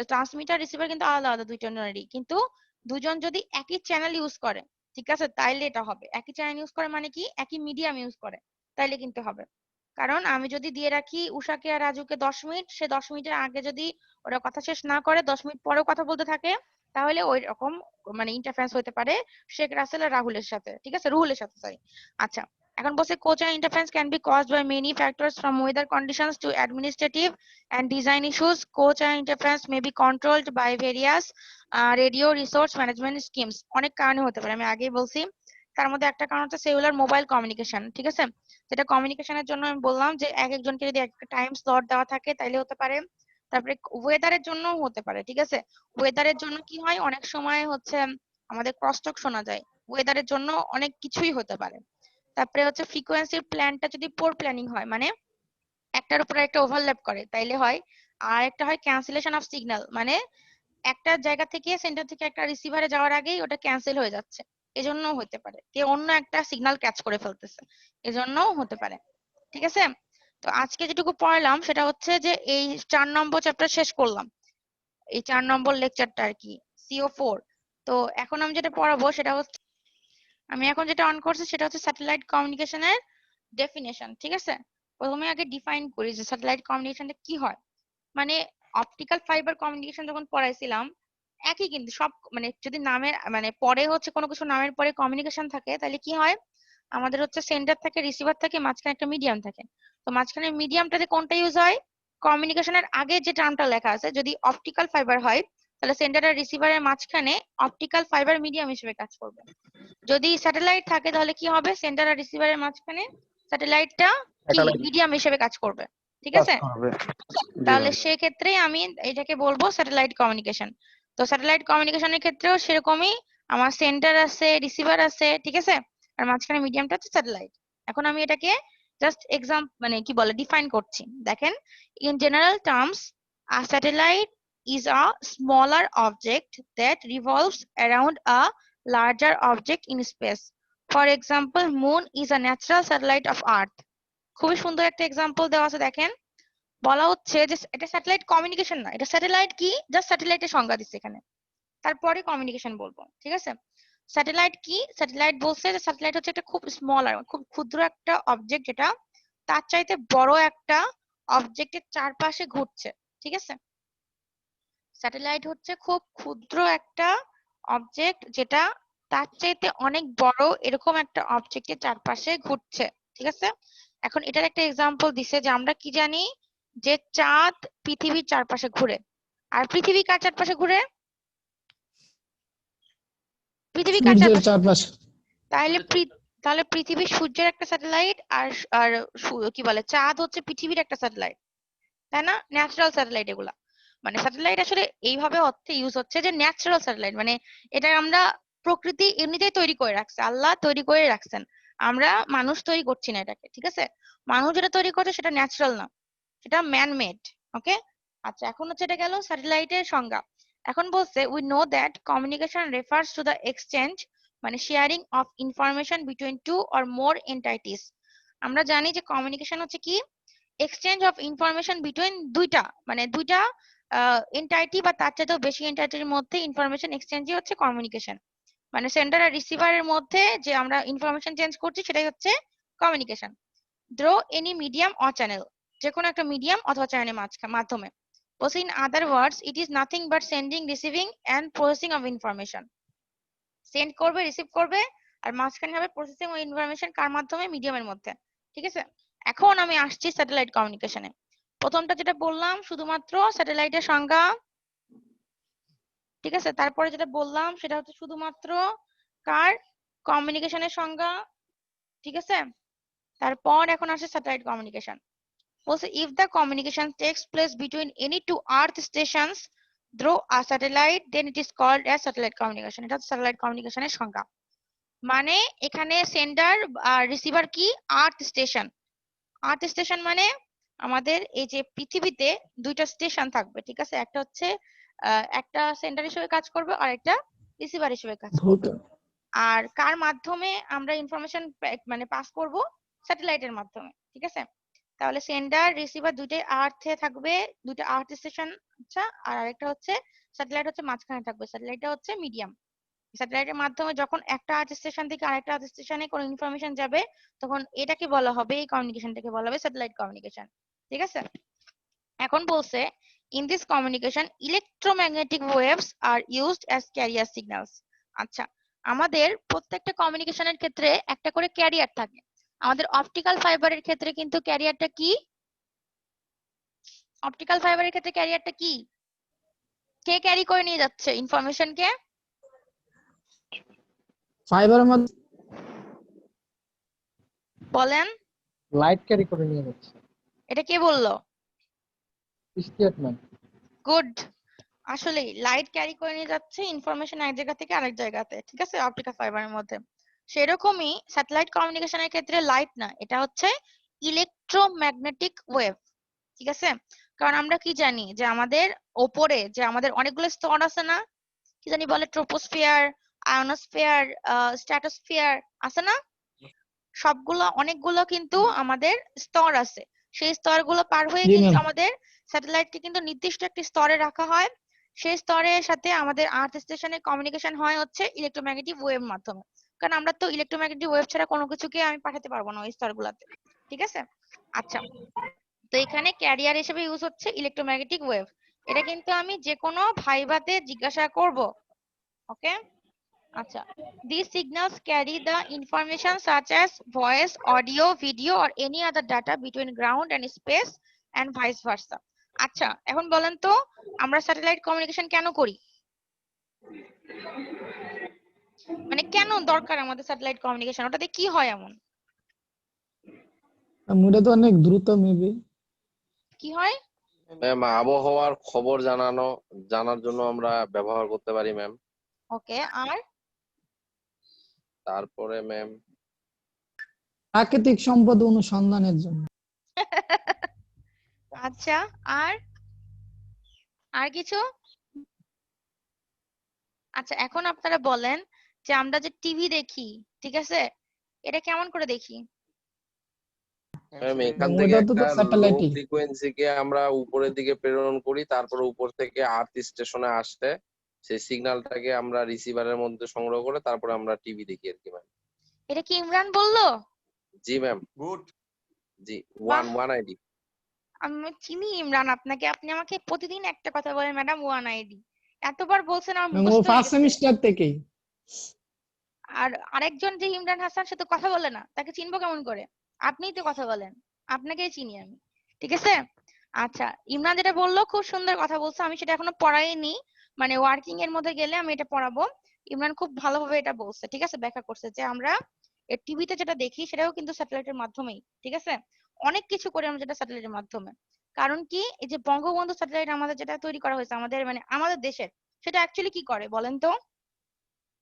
ট্রান্সমিটার রিসিভার কিন্তু আলাদা আলাদা দুইজনেরই, কিন্তু দুজন যদি একই চ্যানেল ইউজ করে, ঠিক আছে, তাইলে এটা হবে। একই চ্যানেল ইউজ করে মানে কি, একই মিডিয়াম ইউজ করে, তাইলে কিন্তু হবে। কারণ আমি যদি দিয়ে রাখি উষাকে আর রাজুকে 10 মিনিট, সে 10 মিনিটের আগে যদি ওরা কথা শেষ না করে 10 মিনিট পরেও কথা বলতে থাকে, তাহলে ওই রকম মানে ইন্টারফারেন্স হতে পারে শেখ রাসেল আর রাহুলের সাথে, ঠিক আছে, রুহুলের সাথে, সরি। আচ্ছা, এখন বলছে cochannel interference can be caused by many factors from weather conditions to administrative and design issues. Co-chair interference may be controlled by various radio resource management schemes. অনেক কারণে হতে পারে, আমি আগেই বলছি। তার মধ্যে একটা কারণ হচ্ছে সেলুলার মোবাইল কমিউনিকেশন, ঠিক আছে? যেটা কমিউনিকেশনের জন্য আমি বললাম যে এক একজনকে যদি একটা টাইম স্লট দেওয়া থাকে তাইলে হতে পারে। তারপরে ওয়েদারের জন্য হতে পারে, ঠিক আছে? ওয়েদারের জন্য কি হয়, অনেক সময় হচ্ছে আমাদের ক্রসটক শোনা যায়, ওয়েদারের জন্য অনেক কিছুই হতে পারে। তারপরে হচ্ছে ফ্রিকোয়েন্সির প্ল্যানটা যদি পোর প্ল্যানিং হয়, মানে একটার উপরে একটা ওভারল্যাপ করে, তাইলে হয়। আর একটা হয় ক্যান্সেলেশন অফ সিগন্যাল, মানে একটা জায়গা থেকে সেন্টার থেকে একটা রিসিভারে যাওয়ার আগেই ওটা ক্যান্সেল হয়ে যাচ্ছে, এজন্যও হতে পারে। কেউ অন্য একটা সিগন্যাল ক্যাচ করে ফেলতেছে, এজন্যও হতে পারে, ঠিক আছে? তো আজকে যেটুকু পড়লাম সেটা হচ্ছে যে এই 4 নম্বর চ্যাপ্টার শেষ করলাম, এই 4 নম্বর লেকচারটা আর কি, CO4। তো এখন আমি যেটা পড়াবো সেটা হচ্ছে, আমি এখন যেটা অন করছি সেটা হচ্ছে স্যাটেলাইট কমিউনিকেশনের ডেফিনেশন, ঠিক আছে? প্রথমে আগে ডিফাইন করি যে স্যাটেলাইট কমিউনিকেশনটা কি হয়। মানে অপটিক্যাল ফাইবার কমিউনিকেশন যখন পড়াইছিলাম, একই কিন্তু সব, মানে যদি নামের মানে পরে হচ্ছে কোনো কিছু নামের পরে কমিউনিকেশন থাকে, তাহলে কি হয়, আমাদের হচ্ছে সেন্টার থাকে, রিসিভার থাকে, মাঝখানে একটা মিডিয়াম থাকে। তো মাঝখানে মিডিয়ামটাতে কোনটা ইউজ হয়, কমিউনিকেশনের আগে যে টার্মটা লেখা আছে, যদি অপটিক্যাল ফাইবার হয় তাহলে সেন্টার আর রিসিভারের মাঝখানে অপটিক্যাল ফাইবার মিডিয়াম হিসেবে কাজ করবে। যদি স্যাটেলাইট থাকে তাহলে কি হবে, সেন্টার আর রিসিভারের মাঝখানে স্যাটেলাইটটা কি Satellite মিডিয়াম হিসেবে কাজ করবে, ঠিক কাজ আছে? করবে। জি তাহলে ম্যাম। সেক্ষেত্রে আমি এটাকে বলবো স্যাটেলাইট কমিউনিকেশন। তো স্যাটেলাইট কমিউনিকেশনের ক্ষেত্রেও সেরকমই, আমার সেন্টার আছে, রিসিভার আছে, ঠিক আছে, আর মাঝখানে মিডিয়ামটা হচ্ছে স্যাটেলাইট। এখন আমি এটাকে জাস্ট মানে কি বলে ডিফাইন করছি, দেখেন। In general terms, a satellite is a smaller object that revolves around a larger object in space. For example, moon is a natural satellite of earth. খুবই সুন্দর একটা এক্সাম্পল দেওয়া আছে, দেখেন। বলা হচ্ছে যে এটা স্যাটেলাইট কমিউনিকেশন না, এটা স্যাটেলাইট কি, জাস্ট স্যাটেলাইটের সংজ্ঞা দিচ্ছে এখানে, তারপরে কমিউনিকেশন বলবো, ঠিক আছে? স্যাটেলাইট কি, স্যাটেলাইট বলছে যে স্যাটেলাইট হচ্ছে একটা খুব স্মল আর খুব ক্ষুদ্র একটা অবজেক্ট, যেটা তার চাইতে বড় একটা অবজেক্টের চারপাশে ঘুরছে, ঠিক আছে? স্যাটেলাইট হচ্ছে খুব ক্ষুদ্র একটা অবজেক্ট যেটা তার চাইতে অনেক বড় এরকম একটা অবজেক্টের চারপাশে ঘুরছে, ঠিক আছে? এখন এটার একটা এক্সাম্পল দিছে যে আমরা কি জানি যে চাঁদ পৃথিবীর চারপাশে ঘুরে, আর পৃথিবী কার চারপাশে ঘুরে, পৃথিবী কার সূর্যের চারপাশে, চারপাশে। তাহলে পৃথিবী সূর্যের একটা স্যাটেলাইট, আর আর কি বলে চাঁদ হচ্ছে পৃথিবীর একটা স্যাটেলাইট, তাই না? ন্যাচারাল স্যাটেলাইট এগুলা, মানে স্যাটেলাইট আসলে এইভাবে অর্থে ইউজ হচ্ছে যে ন্যাচারাল স্যাটেলাইট, মানে এটা আমরা প্রকৃতি এমনিতেই তৈরি করে রাখছে, আল্লাহ তৈরি করে রাখছেন, আমরা মানুষ তৈরি করছি না এটাকে, ঠিক আছে? মানুষ যেটা তৈরি করছে সেটা ন্যাচারাল না, সেটা ম্যান মেড। ওকে, আচ্ছা, এখন হচ্ছে এটা গেল স্যাটেলাইটের সংজ্ঞা। এখন বলছে we know that communication refers to the exchange, মানে sharing of information between two or more entities. আমরা জানি যে কমিউনিকেশন হচ্ছে কি, এক্সচেঞ্জ অফ ইনফরমেশন বিটুইন দুইটা, মানে দুইটা এন্টাইটি বা তার চাইতেও বেশি এন্টাইটির মধ্যে ইনফরমেশন এক্সচেঞ্জই হচ্ছে কমিউনিকেশন। মানে সেন্ডার আর রিসিভারের মধ্যে যে আমরা ইনফরমেশন চেঞ্জ করছি সেটাই হচ্ছে communication. Through any medium or channel, যে কোনো একটা মিডিয়াম অথবা চ্যানেলের মাধ্যমে। বলছে in other words it is nothing but sending, receiving and processing of information. Send করবে, রিসিভ করবে, আর মাঝখানে হবে প্রসেসিং ও ইনফরমেশন কার মাধ্যমে, মিডিয়ামের মধ্যে, ঠিক আছে? এখন আমি আসছি স্যাটেলাইট কমিউনিকেশনে। প্রথমটা যেটা বললাম শুধুমাত্র স্যাটেলাইটের সংজ্ঞা, ঠিক আছে? তারপরে যেটা বললাম সেটা হচ্ছে শুধুমাত্র কার, কমিউনিকেশনের সংজ্ঞা, ঠিক আছে? তারপর এখন আসে স্যাটেলাইট কমিউনিকেশন। বলছে if the communication takes place between any two earth stations through a satellite then it is called as satellite communication। এটা হচ্ছে স্যাটেলাইট কমিউনিকেশনের সংজ্ঞা। মানে এখানে সেন্ডার আর রিসিভার কি, আর্থ স্টেশন। আর্থ স্টেশন মানে আমাদের এই যে পৃথিবীতে দুইটা স্টেশন থাকবে, ঠিক আছে? একটা হচ্ছে একটা সেন্ডার হিসেবে কাজ করবে আর একটা রিসিভার হিসেবে কাজ করবে। আর কার মাধ্যমে আমরা ইনফরমেশন মানে পাস করব? স্যাটেলাইটের মাধ্যমে, ঠিক আছে? তাহলে সেন্ডার রিসিভার দুইটাই আর্থে থাকবে, দুইটা আর্থ স্টেশন। আচ্ছা, আর আরেকটা হচ্ছে স্যাটেলাইট হচ্ছে মাঝখানে থাকবে, স্যাটেলাইটটা হচ্ছে মিডিয়াম। স্যাটেলাইটের মাধ্যমে যখন একটা আর্থ স্টেশন থেকে আরেকটা আর্থ স্টেশনে কোনো ইনফরমেশন যাবে তখন এটাকে বলা হবে, এই কমিউনিকেশনটাকে বলা হবে স্যাটেলাইট কমিউনিকেশন, ঠিক আছে? এখন বলছে in this communication electromagnetic waves are used as carrier signals। আচ্ছা, আমাদের প্রত্যেকটা কমিউনিকেশনের ক্ষেত্রে একটা করে ক্যারিয়ার থাকে। আমাদের অপটিক্যাল ফাইবারের ক্ষেত্রে কিন্তু ক্যারিয়ারটা কি? অপটিক্যাল ফাইবারের ক্ষেত্রে ক্যারিয়ারটা কি? কে ক্যারি করে নিয়ে যাচ্ছে ইনফরমেশনকে? ফাইবারের মধ্যে বলেন, লাইট ক্যারি করে নিয়ে যাচ্ছে। এটা কে বললো? স্টেটমেন্ট। গুড। আসলে লাইট ক্যারি করে নিয়ে যাচ্ছে ইনফরমেশন এক জায়গা থেকে আরেক জায়গাতে, ঠিক আছে, অপটিক্যাল ফাইবারের মধ্যে। সেরকমই স্যাটেলাইট কমিউনিকেশনের ক্ষেত্রে লাইট না, এটা হচ্ছে ইলেকট্রোম্যাগনেটিক ওয়েভ, ঠিক আছে? কারণ আমরা কি জানি যে আমাদের ওপরে যে আমাদের অনেকগুলো স্তর আছে না, কি জানি বলে, ট্রোপোস্ফিয়ার, আয়োনোস্ফিয়ার, স্ট্র্যাটোস্ফিয়ার আছে না? সবগুলো অনেকগুলো কিন্তু আমাদের স্তর আছে। সেই স্তরগুলো পার হয়ে জি কিন্তু ম্যাম। আমাদের স্যাটেলাইটকে কিন্তু নির্দিষ্ট একটি স্তরে রাখা হয়। সেই স্তরের সাথে আমাদের আর্থ স্টেশনের কমিউনিকেশন হয় হচ্ছে ইলেকট্রোম্যাগনেটিক ওয়েভ মাধ্যমে। কারণ আমরা তো ইলেকট্রোম্যাগনেটিক ওয়েভ ছাড়া কোনো কিছুকে আমি পাঠাতে পারবো না ওই স্তরগুলোতে, ঠিক আছে? আচ্ছা, তো এখানে ক্যারিয়ার হিসেবে ইউজ হচ্ছে ইলেকট্রোম্যাগনেটিক ওয়েভ। এটা কিন্তু আমি যে কোনো ভাইভাতে জিজ্ঞাসা করব, ওকে? আচ্ছা, these signals carry the information such as voice, audio, video or any other data between ground and space and vice versa। আচ্ছা, এখন বলেন তো আমরা স্যাটেলাইট কমিউনিকেশন কেন করি? মানে কেন দরকার আমাদের স্যাটেলাইট কমিউনিকেশন? ওটাতে কি হয় এমন? ওটা তো অনেক দ্রুত মেবি। কি হয়? ম্যাম আবহাওয়ার খবর জানার জন্য আমরা ব্যবহার করতে পারি ম্যাম। ওকে, আর তারপরে ম্যাম প্রাকৃতিক সম্পদ অনুসন্ধানের জন্য। আচ্ছা, আর আর কিছু? আচ্ছা, এখন আপনারা বলেন যে আমরা যে টিভি দেখি, ঠিক আছে, এটা কেমন করে দেখি? ম্যাম এখান থেকে ওটা তো একটা লো স্যাটেলাইটই। ফ্রিকোয়েন্সিকে আমরা উপরের দিকে প্রেরণ করি, তারপরে উপর থেকে আর্থ স্টেশনে আসে, সেই সিগন্যালটাকে আমরা রিসিভারের মধ্যে সংগ্রহ করে তারপরে আমরা টিভি দেখি আর কি ম্যাম। এটা কি ইমরান বললো? জি ম্যাম। গুড। জি, বাহ, ওয়ান আইডি। আমি চিনি ইমরান আপনাকে, আপনি আমাকে প্রতিদিন একটা কথা বলেন ম্যাডাম ওয়ান আইডি। এতবার বলছেন আমার ম্যাম ও মুখস্থ হয়ে ফার্স্ট গেছে। সেমিস্টার থেকেই। আর আরেকজন যে ইমরান হাসান, সে তো কথা বলে না, তাকে চিনবো কেমন করে? আপনিই তো কথা বলেন, আপনাকেই চিনি আমি, ঠিক আছে? আচ্ছা, ইমরান যেটা বললো খুব সুন্দর কথা বলছে, আমি সেটা এখনো পড়াইনি, মানে ওয়ার্কিং এর মধ্যে গেলে আমি এটা পড়াবো। ইমরান খুব ভালোভাবে এটা বলছে, ঠিক আছে, ব্যাখ্যা করছে যে আমরা টিভিতে যেটা দেখি সেটাও কিন্তু স্যাটেলাইটের মাধ্যমেই, ঠিক আছে? অনেক কিছু করি আমরা যেটা স্যাটেলাইটের মাধ্যমে। কারণ কি, এই যে বঙ্গবন্ধু স্যাটেলাইট আমাদের যেটা তৈরি করা হয়েছে আমাদের মানে আমাদের দেশের, সেটা অ্যাকচুয়ালি কি করে বলেন তো?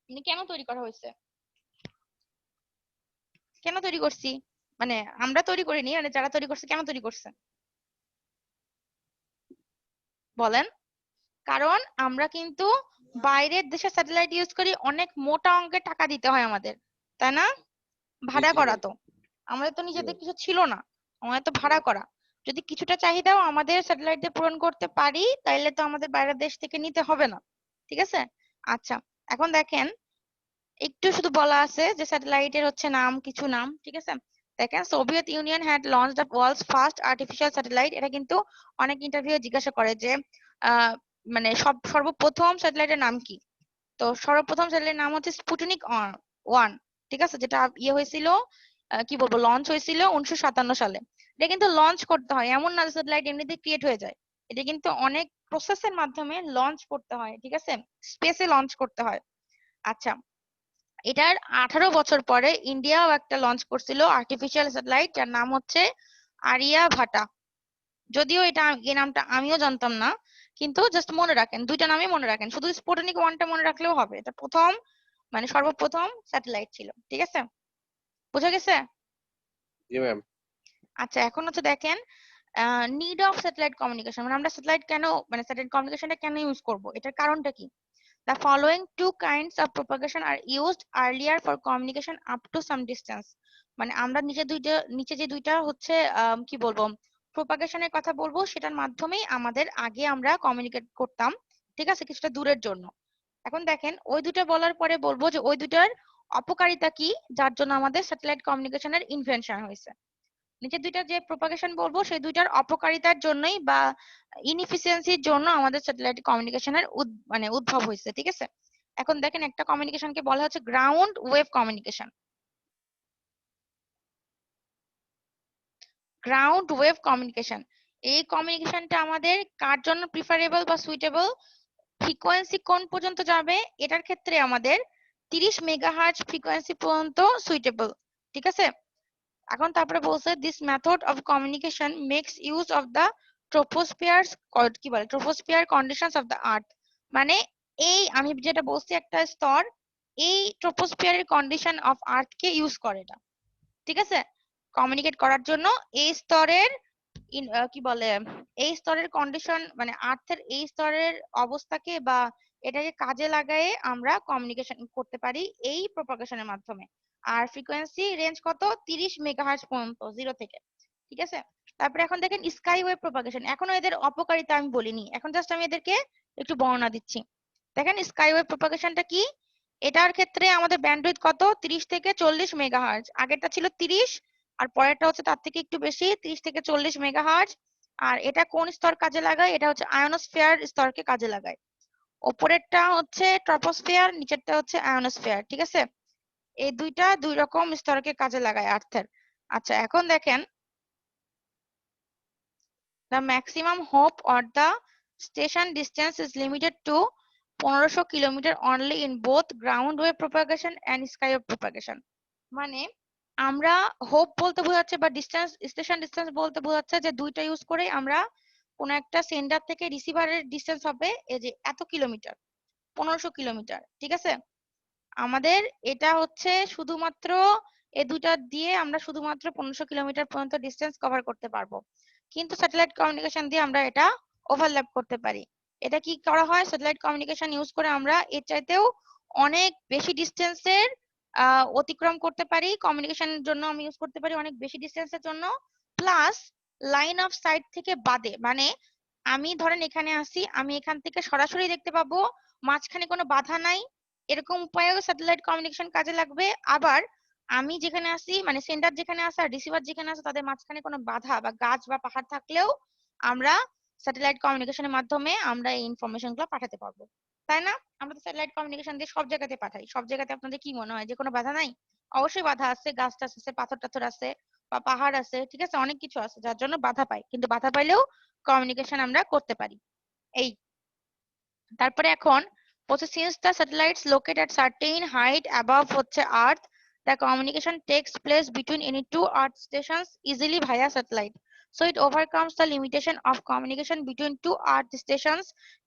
মানে কেন তৈরি করা হয়েছে? কেন তৈরি করছি? মানে আমরা তৈরি করিনি, মানে যারা তৈরি করছে কেন তৈরি করছে বলেন? কারণ আমরা কিন্তু বাইরের দেশে স্যাটেলাইট ইউজ করি, অনেক মোটা অঙ্কের টাকা দিতে হয় আমাদের, তাই না? ভাড়া জি করা ম্যাম। তো, আমাদের তো জি নিজেদের ম্যাম। কিছু ছিল না, আমাদের তো ভাড়া করা। যদি কিছুটা চাহিদাও আমাদের স্যাটেলাইট দিয়ে পূরণ করতে পারি তাইলে তো আমাদের বাইরের দেশ থেকে নিতে হবে না, ঠিক আছে? আচ্ছা, এখন দেখেন একটু শুধু বলা আছে যে স্যাটেলাইটের হচ্ছে নাম, কিছু নাম, ঠিক আছে? দেখেন, Soviet Union had launch the world's first artificial satellite. এটা কিন্তু অনেক ইন্টারভিউ জিজ্ঞাসা করে যে আহ মানে সর্বপ্রথম স্যাটেলাইটের নাম কি? তো সর্বপ্রথম স্যাটেলাইটের নাম হচ্ছে স্পুটনিক 1, ঠিক আছে, যেটা ইয়ে হয়েছিল, কি বলবো, লঞ্চ হয়েছিল 1957 সালে। এটা কিন্তু লঞ্চ করতে হয়, এমন না স্যাটেলাইট এমনিতে ক্রিয়েট হয়ে যায়, এটা কিন্তু অনেক প্রসেসের মাধ্যমে লঞ্চ করতে হয়, ঠিক আছে, স্পেসে লঞ্চ করতে হয়। আচ্ছা, এটার 18 বছর পরে ইন্ডিয়াও একটা লঞ্চ করছিল আর্টিফিশিয়াল স্যাটেলাইট, যার নাম হচ্ছে আরিয়াভাটা। যদিও এই নামটা আমিও জানতাম না, কিন্তু জাস্ট মনে রাখেন, দুইটা নামই মনে রাখেন, শুধু স্পুটনিক 1টা মনে রাখলেও হবে। এটা প্রথম মানে সর্বপ্রথম স্যাটেলাইট ছিল, ঠিক আছে? বুঝা গেছে? জি ম্যাম। আচ্ছা, এখন হচ্ছে দেখেন নিড অফ স্যাটেলাইট কমিউনিকেশন, মানে আমরা স্যাটেলাইট কমিউনিকেশনটা কেন ইউজ করব, এটার কারণটা কি? The following two kinds of propagation are used earlier for communication up to some distance. মানে আমরা নিচে যে দুইটা হচ্ছে কি বলবো প্রপাগেশনের কথা বলবো, সেটার মাধ্যমেই আগে আমরা কমিউনিকেট করতাম, ঠিক আছে, কিছুটা দূরের জন্য। এখন দেখেন ওই দুটো বলার পরে বলবো যে ওই দুটার অপকারিতা কি, যার জন্য আমাদের স্যাটেলাইট কমিউনিকেশনের ইনভেনশন হয়েছে। নিচে দুইটা যে প্রপাগেশন বলবো সেই দুইটার অপকারিতার জন্যই বা ইনএফিসিয়েন্সির জন্য আমাদের স্যাটেলাইট কমিউনিকেশনের উদ্ভব হয়েছে, ঠিক আছে? এখন দেখেন একটা কমিউনিকেশনকে বলা হচ্ছে ground wave communication. Ground wave communication, এই কমিউনিকেশনটা আমাদের কার জন্য প্রিফারেবল বা সুইটেবল? ফ্রিকোয়েন্সি কোন পর্যন্ত যাবে, এটার ক্ষেত্রে আমাদের 30 মেগাহার্টজ ফ্রিকোয়েন্সি পর্যন্ত সুইটেবল, ঠিক আছে? এখন তারপরে বলছে this method of communication makes use of the troposphere conditions of the earth. মানে এই আমি যেটা বলছি একটা স্তর, এই ট্রোপোস্ফিয়ারের কন্ডিশন অফ আর্থ কে ইউজ করে এটা, ঠিক আছে, কমিউনিকেট করার জন্য। এই স্তরের এই স্তরের কন্ডিশন মানে আর্থের এই স্তরের অবস্থাকে বা এটাকে কাজে লাগায়ে আমরা কমিউনিকেশন করতে পারি এই প্রপাগেশনের মাধ্যমে। আর ফ্রিকোয়েন্সি রেঞ্জ কত? 30 মেগাহার্টজ পর্যন্ত, 0 থেকে, ঠিক আছে? তারপরে এখন দেখেন স্কাই ওয়েভ প্রপাগেশন, এখনো এদের অপকারিতা আমি বলিনি, এখন জাস্ট আমি এদেরকে একটু বর্ণনা দিচ্ছি। দেখেন স্কাই ওয়েভ প্রপাগেশনটা কি, এটার ক্ষেত্রে আমাদের ব্যান্ডউইথ কত? 30 থেকে 40 মেগাহার্টজ। আগেরটা ছিল 30, আর পরেরটা হচ্ছে তার থেকে একটু বেশি, 30 থেকে 40 মেগাহার্টজ। আর এটা কোন স্তর কাজে লাগায়? এটা হচ্ছে আয়নোস্ফিয়ার স্তরকে কাজে লাগায়। উপরেরটা হচ্ছে ট্রপোস্ফিয়ার, নিচেরটা হচ্ছে আয়নোস্ফিয়ার, ঠিক আছে? এই দুইটা দুই রকম স্তরকে কাজে লাগায় আর্থের। আচ্ছা, এখন দেখেন the maximum hope or the station distance is limited to 1500 kilometre only in both ground wave propagation and sky wave propagation। মানে আমরা হোপ বলতে বোঝাচ্ছে বা স্টেশন ডিস্টেন্স বলতে বোঝাচ্ছে যে দুইটা ইউজ করে আমরা কোন একটা সেন্ডার থেকে রিসিভারের ডিস্টেন্স হবে এই যে এত কিলোমিটার, 1500 কিলোমিটার, ঠিক আছে? আমাদের এটা হচ্ছে শুধুমাত্র এই দুইটা দিয়ে আমরা শুধুমাত্র 1500 কিলোমিটার পর্যন্ত ডিস্টেন্স কভার করতে পারবো, কিন্তু স্যাটেলাইট কমিউনিকেশন দিয়ে আমরা এটা ওভারল্যাপ করতে পারি। এটা কি করা হয়? স্যাটেলাইট কমিউনিকেশন ইউজ করে আমরা এর চাইতেও অনেক বেশি ডিস্টেন্সের অতিক্রম করতে পারি, কমিউনিকেশনের জন্য আমি ইউজ করতে পারি অনেক বেশি ডিস্টেন্সের জন্য। প্লাস লাইন অফ সাইট থেকে বাদে, মানে আমি ধরেন এখানে আসি, আমি এখান থেকে সরাসরি দেখতে পাবো, মাঝখানে কোনো বাধা নাই, এরকম উপায়েও স্যাটেলাইট কমিউনিকেশন কাজে লাগবে। আবার আমি যেখানে আসি মানে সেন্টার যেখানে আছে আর রিসিভার যেখানে আছে তাদের মাঝখানে কোনো বাধা বা গাছ বা পাহাড় থাকলেও আমরা স্যাটেলাইট কমিউনিকেশনের মাধ্যমে আমরা এই ইনফরমেশন গুলো পাঠাতে পারবো, তাই না? আমরা তো স্যাটেলাইট কমিউনিকেশন দিয়ে সব জায়গাতে পাঠাই, সব জায়গাতে আপনাদের কি মনে হয় যে কোনো বাধা নাই? অবশ্যই বাধা আছে, গাছ টাছ আছে, পাথর টাথর আছে বা পাহাড় আছে, ঠিক আছে, অনেক কিছু আছে যার জন্য বাধা পাই, কিন্তু বাধা পাইলেও কমিউনিকেশন আমরা করতে পারি। এই তারপরে এখন বলছে since the satellites located at certain height above হচ্ছে earth, the communication takes place between any two earth stations easily via satellite, so it overcomes the limitation of communication between two earth stations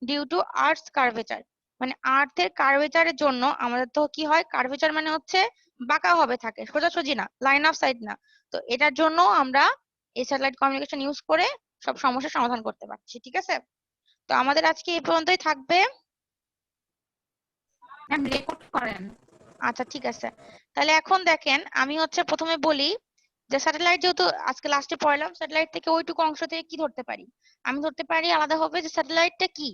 due to earth's curvature। মানে আর্থের কার্ভেচারের জন্য আমাদের তো কি হয়, curvature মানে হচ্ছে বাঁকা হবে থাকে, সোজাসুজি না, লাইন অফ সাইট না। তো এটার জন্য আমরা এই স্যাটেলাইট কমিউনিকেশন ইউজ করে সব সমস্যার সমাধান করতে পারছি, ঠিক আছে? তো আমাদের আজকে এই পর্যন্তই থাকবে। ম্যাম রেকর্ড করেন। আচ্ছা, ঠিক আছে, তাহলে এখন দেখেন আমি হচ্ছে প্রথমে বলি যে স্যাটেলাইট যেহেতু আজকে লাস্টে পড়লাম, স্যাটেলাইট থেকে ওইটুকু অংশ থেকে কি ধরতে পারি? আমি ধরতে পারি আলাদা হবে যে স্যাটেলাইটটা কি,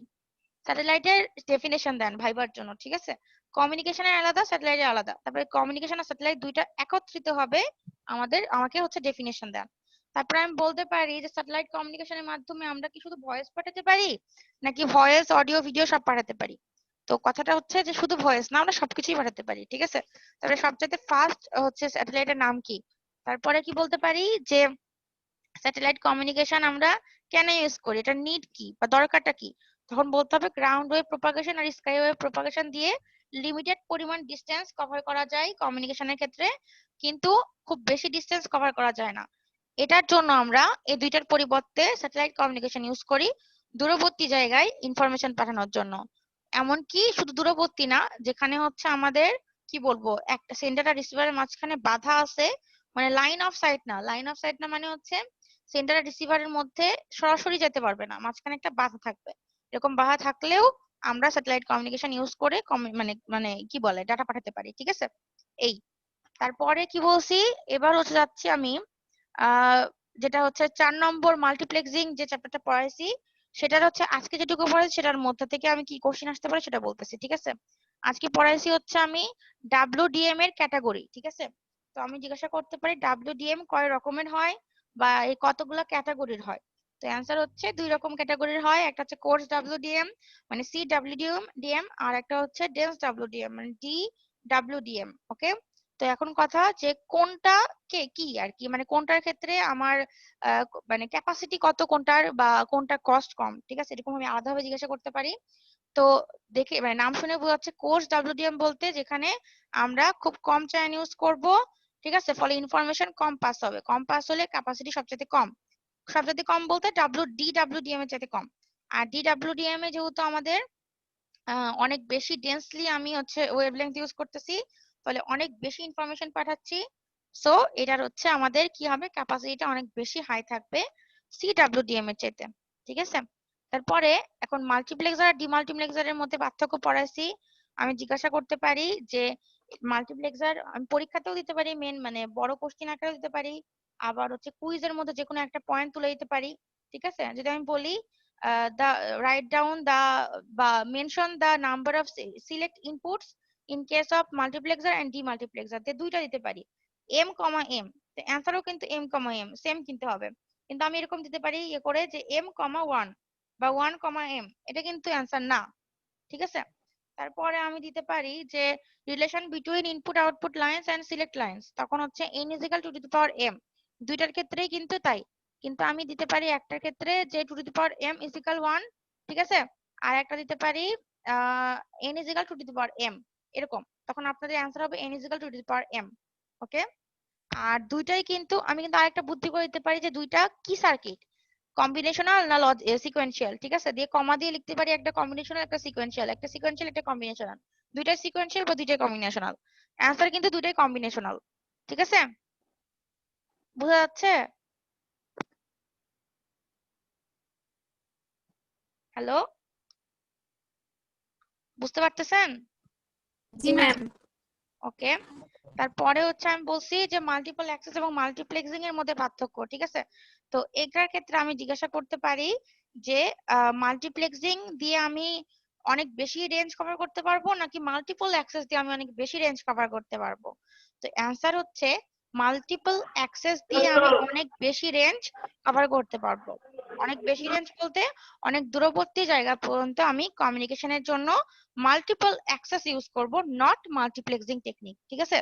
স্যাটেলাইটের ডেফিনেশন দেন ভাইবার জন্য, ঠিক আছে? কমিউনিকেশনের আলাদা, স্যাটেলাইটের আলাদা, তারপরে কমিউনিকেশন আর স্যাটেলাইট দুইটা একত্রিত হবে আমাকে হচ্ছে ডেফিনেশন দেন। তারপরে আমি বলতে পারি যে স্যাটেলাইট কমিউনিকেশনের মাধ্যমে আমরা কি শুধু ভয়েস পাঠাতে পারি নাকি ভয়েস অডিও ভিডিও সব পাঠাতে পারি? তো কথাটা হচ্ছে যে শুধু ভয়েস না, আমরা সবকিছুই পাঠাতে পারি, ঠিক আছে? তারপরে সবচেয়ে ফাস্ট হচ্ছে স্যাটেলাইটের নাম কি? তারপরে কি বলতে পারি যে স্যাটেলাইট কমিউনিকেশন আমরা কেন ইউজ করি, এটা নিড কি বা দরকারটা কি? তখন বলতে হবে গ্রাউন্ড ওয়েভ প্রপাগেশন আর স্কাই ওয়েভ প্রপাগেশন দিয়ে লিমিটেড পরিমাণ ডিস্টেন্স কভার করা যায় কমিউনিকেশনের ক্ষেত্রে, কিন্তু খুব বেশি ডিস্টেন্স কভার করা যায় না। এটার জন্য আমরা এই দুইটার পরিবর্তে স্যাটেলাইট কমিউনিকেশন ইউজ করি দূরবর্তী জায়গায় ইনফরমেশন পাঠানোর জন্য। এমনকি শুধু দূরবর্তী না, যেখানে হচ্ছে আমাদের কি বলবো একটা সেন্টার আর রিসিভারের মাঝখানে বাধা আছে, মানে লাইন অফ সাইট না, লাইন অফ সাইট না মানে হচ্ছে সেন্টার আর রিসিভারের মধ্যে সরাসরি যেতে পারবে না, মাঝখানে একটা বাধা থাকবে। এরকম বাধা থাকলেও আমরা স্যাটেলাইট কমিউনিকেশন ইউজ করে মানে মানে কি বলে ডাটা পাঠাতে পারি, ঠিক আছে। এই তারপরে কি বলছি, এবার হচ্ছে যাচ্ছি আমি যেটা হচ্ছে 4 নম্বর মাল্টিপ্লেক্সিং যে চ্যাপ্টারটা পড়াইছি, সেটার হচ্ছে আজকে যেটুকু পড়াইছি সেটার মধ্যে থেকে আমি কি কোশ্চেন আসতে পারে সেটা বলতেছি, ঠিক আছে। আজকে পড়াইছি হচ্ছে আমি ডাব্লিউডিএম এর ক্যাটাগরি, ঠিক আছে। তো আমি জিজ্ঞাসা করতে পারি ডাব্লিউডিএম কয় রকমের হয় বা এই কতগুলো ক্যাটাগরির হয়। তো অ্যান্সার হচ্ছে 2 রকম ক্যাটাগরির হয়, একটা হচ্ছে কোর্স ডাব্লিউডিএম মানে সি ডাব্লিউডিএম, আর একটা হচ্ছে ডেন্স ডাব্লিউডিএম মানে ডি ডাব্লিউডিএম। ওকে, তো এখন কথা যে কোনটা কে কি আর কি, মানে কোনটার ক্ষেত্রে আমার মানে ক্যাপাসিটি কত কোনটার বা কোনটা কস্ট কম, ঠিক আছে, এরকম আমি আলাদাভাবে জিজ্ঞাসা করতে পারি। তো দেখে মানে নাম শুনে বোঝা যাচ্ছে কোর্স ডাব্লিউডিএম বলতে যেখানে আমরা খুব কম চ্যানেল ইউজ করব, ঠিক আছে, ফলে ইনফরমেশন কম পাস হবে, কম পাস হলে ক্যাপাসিটি সবচেয়ে কম, সবচেয়ে কম বলতে ডাব্লিউডিএম এর চাইতে কম। আর ডিডাব্লিউডিএম এ যেহেতু আমাদের অনেক বেশি ডেন্সলি আমি হচ্ছে ওয়েভলেংথ ইউজ করতেছি, ফলে অনেক বেশি ইনফরমেশন পাঠাচ্ছি, সো এটার হচ্ছে আমাদের কি হবে ক্যাপাসিটিটা অনেক বেশি হাই থাকবে সিডাব্লিউডিএম এর চাইতে, ঠিক আছে। তারপরে এখন মাল্টিপ্লেক্সার আর ডিমাল্টিপ্লেক্সারের মধ্যে পার্থক্য পড়াইছি। আমি জিজ্ঞাসা করতে পারি যে মাল্টিপ্লেক্সার আমি পরীক্ষাতেও দিতে পারি, মেন মানে বড় কোশ্চেন আকারেও দিতে পারি, আবার হচ্ছে কুইজের মধ্যে যে কোনো একটা পয়েন্ট তুলে দিতে পারি, ঠিক আছে। যদি আমি বলি the write down the বা mention the number of select inputs in case of multiplexer and demultiplexer, তে দুইটা দিতে পারি m, m, তো অ্যান্সারও কিন্তু m, m সেম কিনতে হবে, কিন্তু আমি এরকম দিতে পারি ইয়ে করে যে m, 1 বা 1, m, এটা কিন্তু অ্যান্সার না, ঠিক আছে। তারপরে আমি দিতে পারি যে relation between input output lines and select lines, তখন হচ্ছে n is equal to m, দুইটার ক্ষেত্রেই কিন্তু তাই, কিন্তু আমি দিতে পারি একটার ক্ষেত্রে যে to the power m is equal 1, ঠিক আছে, আর একটা দিতে পারি n is equal to the power m, এরকম, তখন আপনাদের অ্যান্সার হবে n is equal to the power m। ওকে, আর দুইটাই কিন্তু আমি কিন্তু আরেকটা বুদ্ধি করে দিতে পারি যে দুইটা কি সার্কিট, কম্বিনেশনাল না সিকোয়েন্সিয়াল, ঠিক আছে, দিয়ে কমা দিয়ে লিখতে পারি একটা কম্বিনেশনাল একটা সিকোয়েন্সিয়াল, একটা সিকোয়েন্সিয়াল একটা কম্বিনেশনাল, দুইটাই সিকোয়েন্সিয়াল বা দুইটাই কম্বিনেশনাল, অ্যান্সার কিন্তু দুইটাই কম্বিনেশনাল, ঠিক আছে, বোঝা যাচ্ছে? হ্যালো, বুঝতে পারতেছেন? জি ম্যাম। ওকে, তারপরে হচ্ছে আমি বলছি যে মাল্টিপল অ্যাক্সেস এবং মাল্টিপ্লেক্সিং এর মধ্যে পার্থক্য, ঠিক আছে। তো এটার ক্ষেত্রে আমি জিজ্ঞাসা করতে পারি যে মাল্টিপ্লেক্সিং দিয়ে আমি অনেক বেশি রেঞ্জ কভার করতে পারবো নাকি মাল্টিপল অ্যাক্সেস দিয়ে আমি অনেক বেশি রেঞ্জ কভার করতে পারবো। তো অ্যান্সার হচ্ছে মাল্টিপল অ্যাক্সেস দিয়ে আমি অনেক বেশি রেঞ্জ কভার করতে পারবো। অনেক বেশি রেঞ্জ বলতে অনেক দূরবর্তী জায়গা পর্যন্ত আমি কমিউনিকেশনের জন্য মাল্টিপল অ্যাক্সেস ইউজ করব, নট মাল্টিপ্লেক্সিং টেকনিক, ঠিক আছে।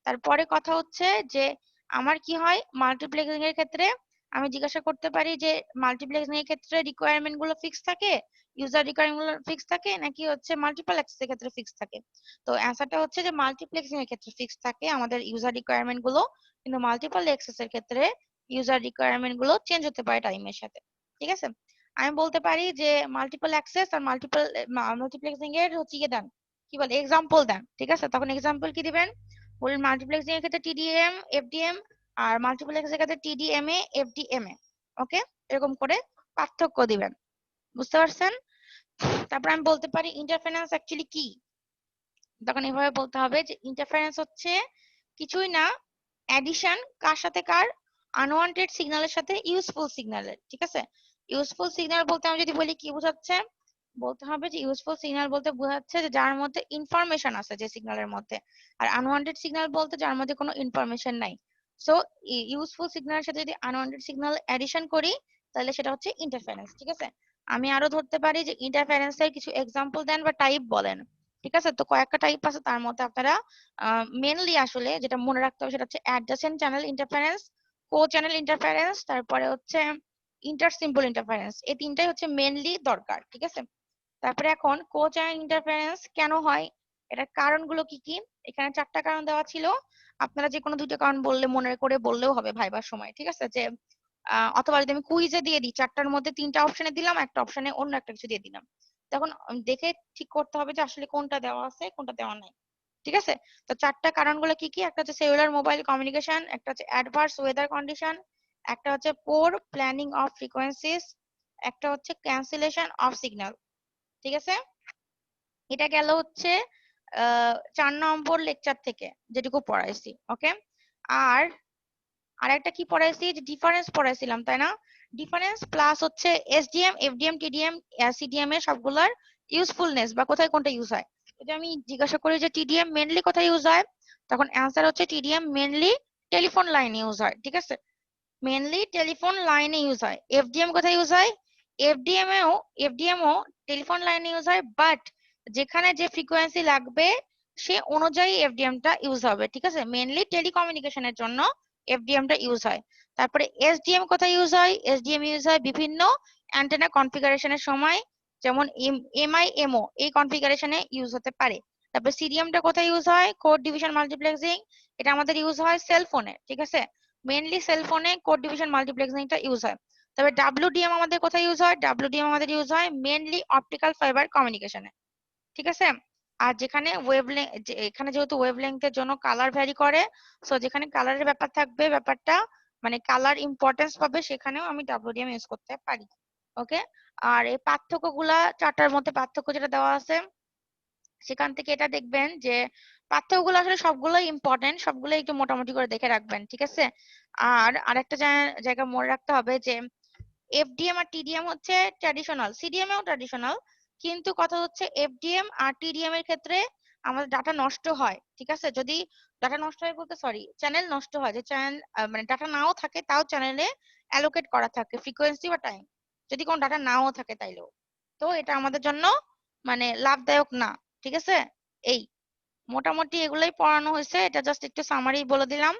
তারপরে কথা হচ্ছে যে আমার কি হয় মাল্টিপ্লেক্সিং এর ক্ষেত্রে আমি জিজ্ঞাসা করতে পারি যে মাল্টিপ্লেক্সিং এর ক্ষেত্রে রিকোয়ারমেন্ট গুলো ফিক্স থাকে, ইউজার রিকোয়ারমেন্ট গুলো ফিক্স থাকে নাকি হচ্ছে মাল্টিপল অ্যাক্সেস এর ক্ষেত্রে ফিক্স থাকে। তো অ্যান্সারটা হচ্ছে যে মাল্টিপ্লেক্সিং এর ক্ষেত্রে ফিক্স থাকে আমাদের ইউজার রিকোয়ারমেন্ট গুলো, কিন্তু মাল্টিপল অ্যাক্সেস এর ক্ষেত্রে ইউজার রিকোয়ারমেন্ট গুলো চেঞ্জ হতে পারে টাইমের সাথে, ঠিক আছে। আমি বলতে পারি যে মাল্টিপল অ্যাক্সেস আর মাল্টিপ্লেক্সিং এর হচ্ছে ইয়ে দেন, কি বলে এক্সাম্পল দেন, ঠিক আছে, তখন এক্সাম্পল কি দিবেন, বলুন মাল্টিপ্লেক্সিং এর ক্ষেত্রে টিডিএম এফডিএম আর মাল্টিপ্লেক্সিং এর ক্ষেত্রে টিডিএমএ এফডিএমএ। ওকে, এরকম করে পার্থক্য দিবেন, বুঝতে পারছেন? তারপর আমি বলতে পারি ইন্টারফারেন্স অ্যাকচুয়ালি কি, তখন এভাবে বলতে হবে যে ইন্টারফারেন্স হচ্ছে কিছুই না, অ্যাডিশন কার সাথে কার, আনওয়ান্টেড সিগন্যালের সাথে ইউজফুল সিগন্যালের, ঠিক আছে। ইউজফুল সিগন্যাল বলতে আমি যদি বলি কি বোঝাচ্ছে, বলতে হবে যে ইউজফুল সিগন্যাল বলতে বোঝাচ্ছে যে যার মধ্যে ইনফরমেশন আছে যে সিগন্যালের মধ্যে, আর আনওয়ান্টেড সিগন্যাল বলতে যার মধ্যে কোনো ইনফরমেশন নাই। সো ইউজফুল সিগন্যালের সাথে যদি আনওয়ান্টেড সিগন্যাল এডিশন করি তাহলে সেটা হচ্ছে ইন্টারফারেন্স, ঠিক আছে। আমি আরো ধরতে পারি যে ইন্টারফারেন্সের কিছু এক্সাম্পল দেন বা টাইপ বলেন, ঠিক আছে। তো কয়েকটা টাইপ আছে, তার মধ্যে আপনারা মেনলি আসলে যেটা মনে রাখতে হবে সেটা হচ্ছে অ্যাডজেসেন্ট চ্যানেল ইন্টারফারেন্স, কো চ্যানেল ইন্টারফারেন্স, তারপরে হচ্ছে ইন্টার সিম্বল ইন্টারফারেন্স, এই তিনটাই হচ্ছে মেনলি দরকার, ঠিক আছে। তারপরে এখন কো চ্যানেল ইন্টারফারেন্স কেন হয় এটার কারণগুলো কি কি? এখানে 4টা কারণ দেওয়া ছিল, আপনারা যে কোনো 2টা কারণ বললে মনে করে বললেও হবে ভাইবার সময়, ঠিক আছে? যে অথবা যদি আমি কুইজে দিয়ে দিই 4টার মধ্যে 3টা অপশনে দিলাম, একটা অপশনে অন্য একটা কিছু দিয়ে দিলাম, তখন দেখে ঠিক করতে হবে যে আসলে কোনটা দেওয়া আছে কোনটা দেওয়া নাই, ঠিক আছে? তো 4টা কারণগুলো কি কি? একটা হচ্ছে সেলুলার মোবাইল কমিউনিকেশন, একটা হচ্ছে অ্যাডভার্স ওয়েদার কন্ডিশন, একটা হচ্ছে পোর প্ল্যানিং অফ ফ্রিকোয়েন্সিস, একটা হচ্ছে ক্যান্সেলেশন অফ সিগন্যাল, ঠিক আছে? এটা গেল হচ্ছে 4 নম্বর লেকচার থেকে যেটুকু পড়াইছি, ওকে? আর আরেকটা কি পড়াইছি, যে ডিফারেন্স পড়াইছিলাম তাই না? ডিফারেন্স প্লাস হচ্ছে এসডিএম এফডিএম টিডিএম সিডিএম এর সবগুলোর ইউজফুলনেস বা কোথায় কোনটা ইউজ হয়। যদি আমি জিজ্ঞাসা করি যে টিডিএম মেনলি কোথায় ইউজ হয়, তখন অ্যান্সার হচ্ছে টিডিএম মেনলি টেলিফোন লাইনে ইউজ হয়, ঠিক আছে? মেনলি টেলিফোন লাইনে ইউজ হয়। এফডিএম কোথায় ইউজ হয়? এফডিএমও টেলিফোন লাইনে ইউজ হয়, বাট যেখানে যে ফ্রিকোয়েন্সি লাগবে সে অনুযায়ী এফডিএমটা ইউজ হবে, ঠিক আছে? মেনলি টেলিকমিউনিকেশনের জন্য এফডিএমটা ইউজ হয়। তারপরে এসডিএম কোথায় ইউজ হয়? এসডিএম ইউজ হয় বিভিন্ন অ্যান্টেনা কনফিগারেশনের সময়, যেমন এমআইএমও এই কনফিগারেশনে ইউজ হতে পারে। তারপরে সিডিএমটা কোথায় ইউজ হয়? কোড ডিভিশন মাল্টিপ্লেক্সিং, এটা আমাদের ইউজ হয় সেল ফোনে, ঠিক আছে? মেনলি সেল ফোনে কোড ডিভিশন মাল্টিপ্লেক্সিংটা ইউজ হয়। তবে ডাব্লিউডিএম আমাদের কোথায় ইউজ হয়? ডাব্লিউডিএম আমাদের ইউজ হয় মেনলি অপটিক্যাল ফাইবার কমিউনিকেশনে, ঠিক আছে? আর যেখানে এখানে যেহেতু ওয়েভলেংথের জন্য কালার ভ্যারি করে, সো যেখানে কালারের ব্যাপার থাকবে, ব্যাপারটা মানে কালার ইম্পর্টেন্স পাবে, সেখানেও আমি ডাব্লিউডিএম ইউজ করতে পারি, ওকে? আর এই পার্থক্যগুলা 4টার মধ্যে পার্থক্য যেটা দেওয়া আছে সেখান থেকে এটা দেখবেন যে পার্থক্যগুলো আসলে সবগুলোই ইম্পর্টেন্ট, সবগুলো একটু মোটামুটি করে দেখে রাখবেন, ঠিক আছে? আর আরেকটা জায়গা মনে রাখতে হবে যে এফডিএম আর টিডিএম হচ্ছে ট্র্যাডিশনাল, সিডিএম এও ট্র্যাডিশনাল, কিন্তু কথা হচ্ছে এফডিএম আর টিডিএম এর ক্ষেত্রে আমাদের ডাটা নষ্ট হয়, ঠিক আছে? যদি ডাটা নষ্ট হয় বলতে সরি, চ্যানেল নষ্ট হয়, যে চ্যানেল মানে ডাটা নাও থাকে তাও চ্যানেলে অ্যালোকেট করা থাকে ফ্রিকোয়েন্সি বা টাইম, যদি কোনো ডাটা নাও থাকে তাইলেও। তো এটা আমাদের জন্য মানে লাভদায়ক না, ঠিক আছে? এই মোটামুটি এগুলাই পড়ানো হয়েছে, এটা জাস্ট একটু সামারি বলে দিলাম।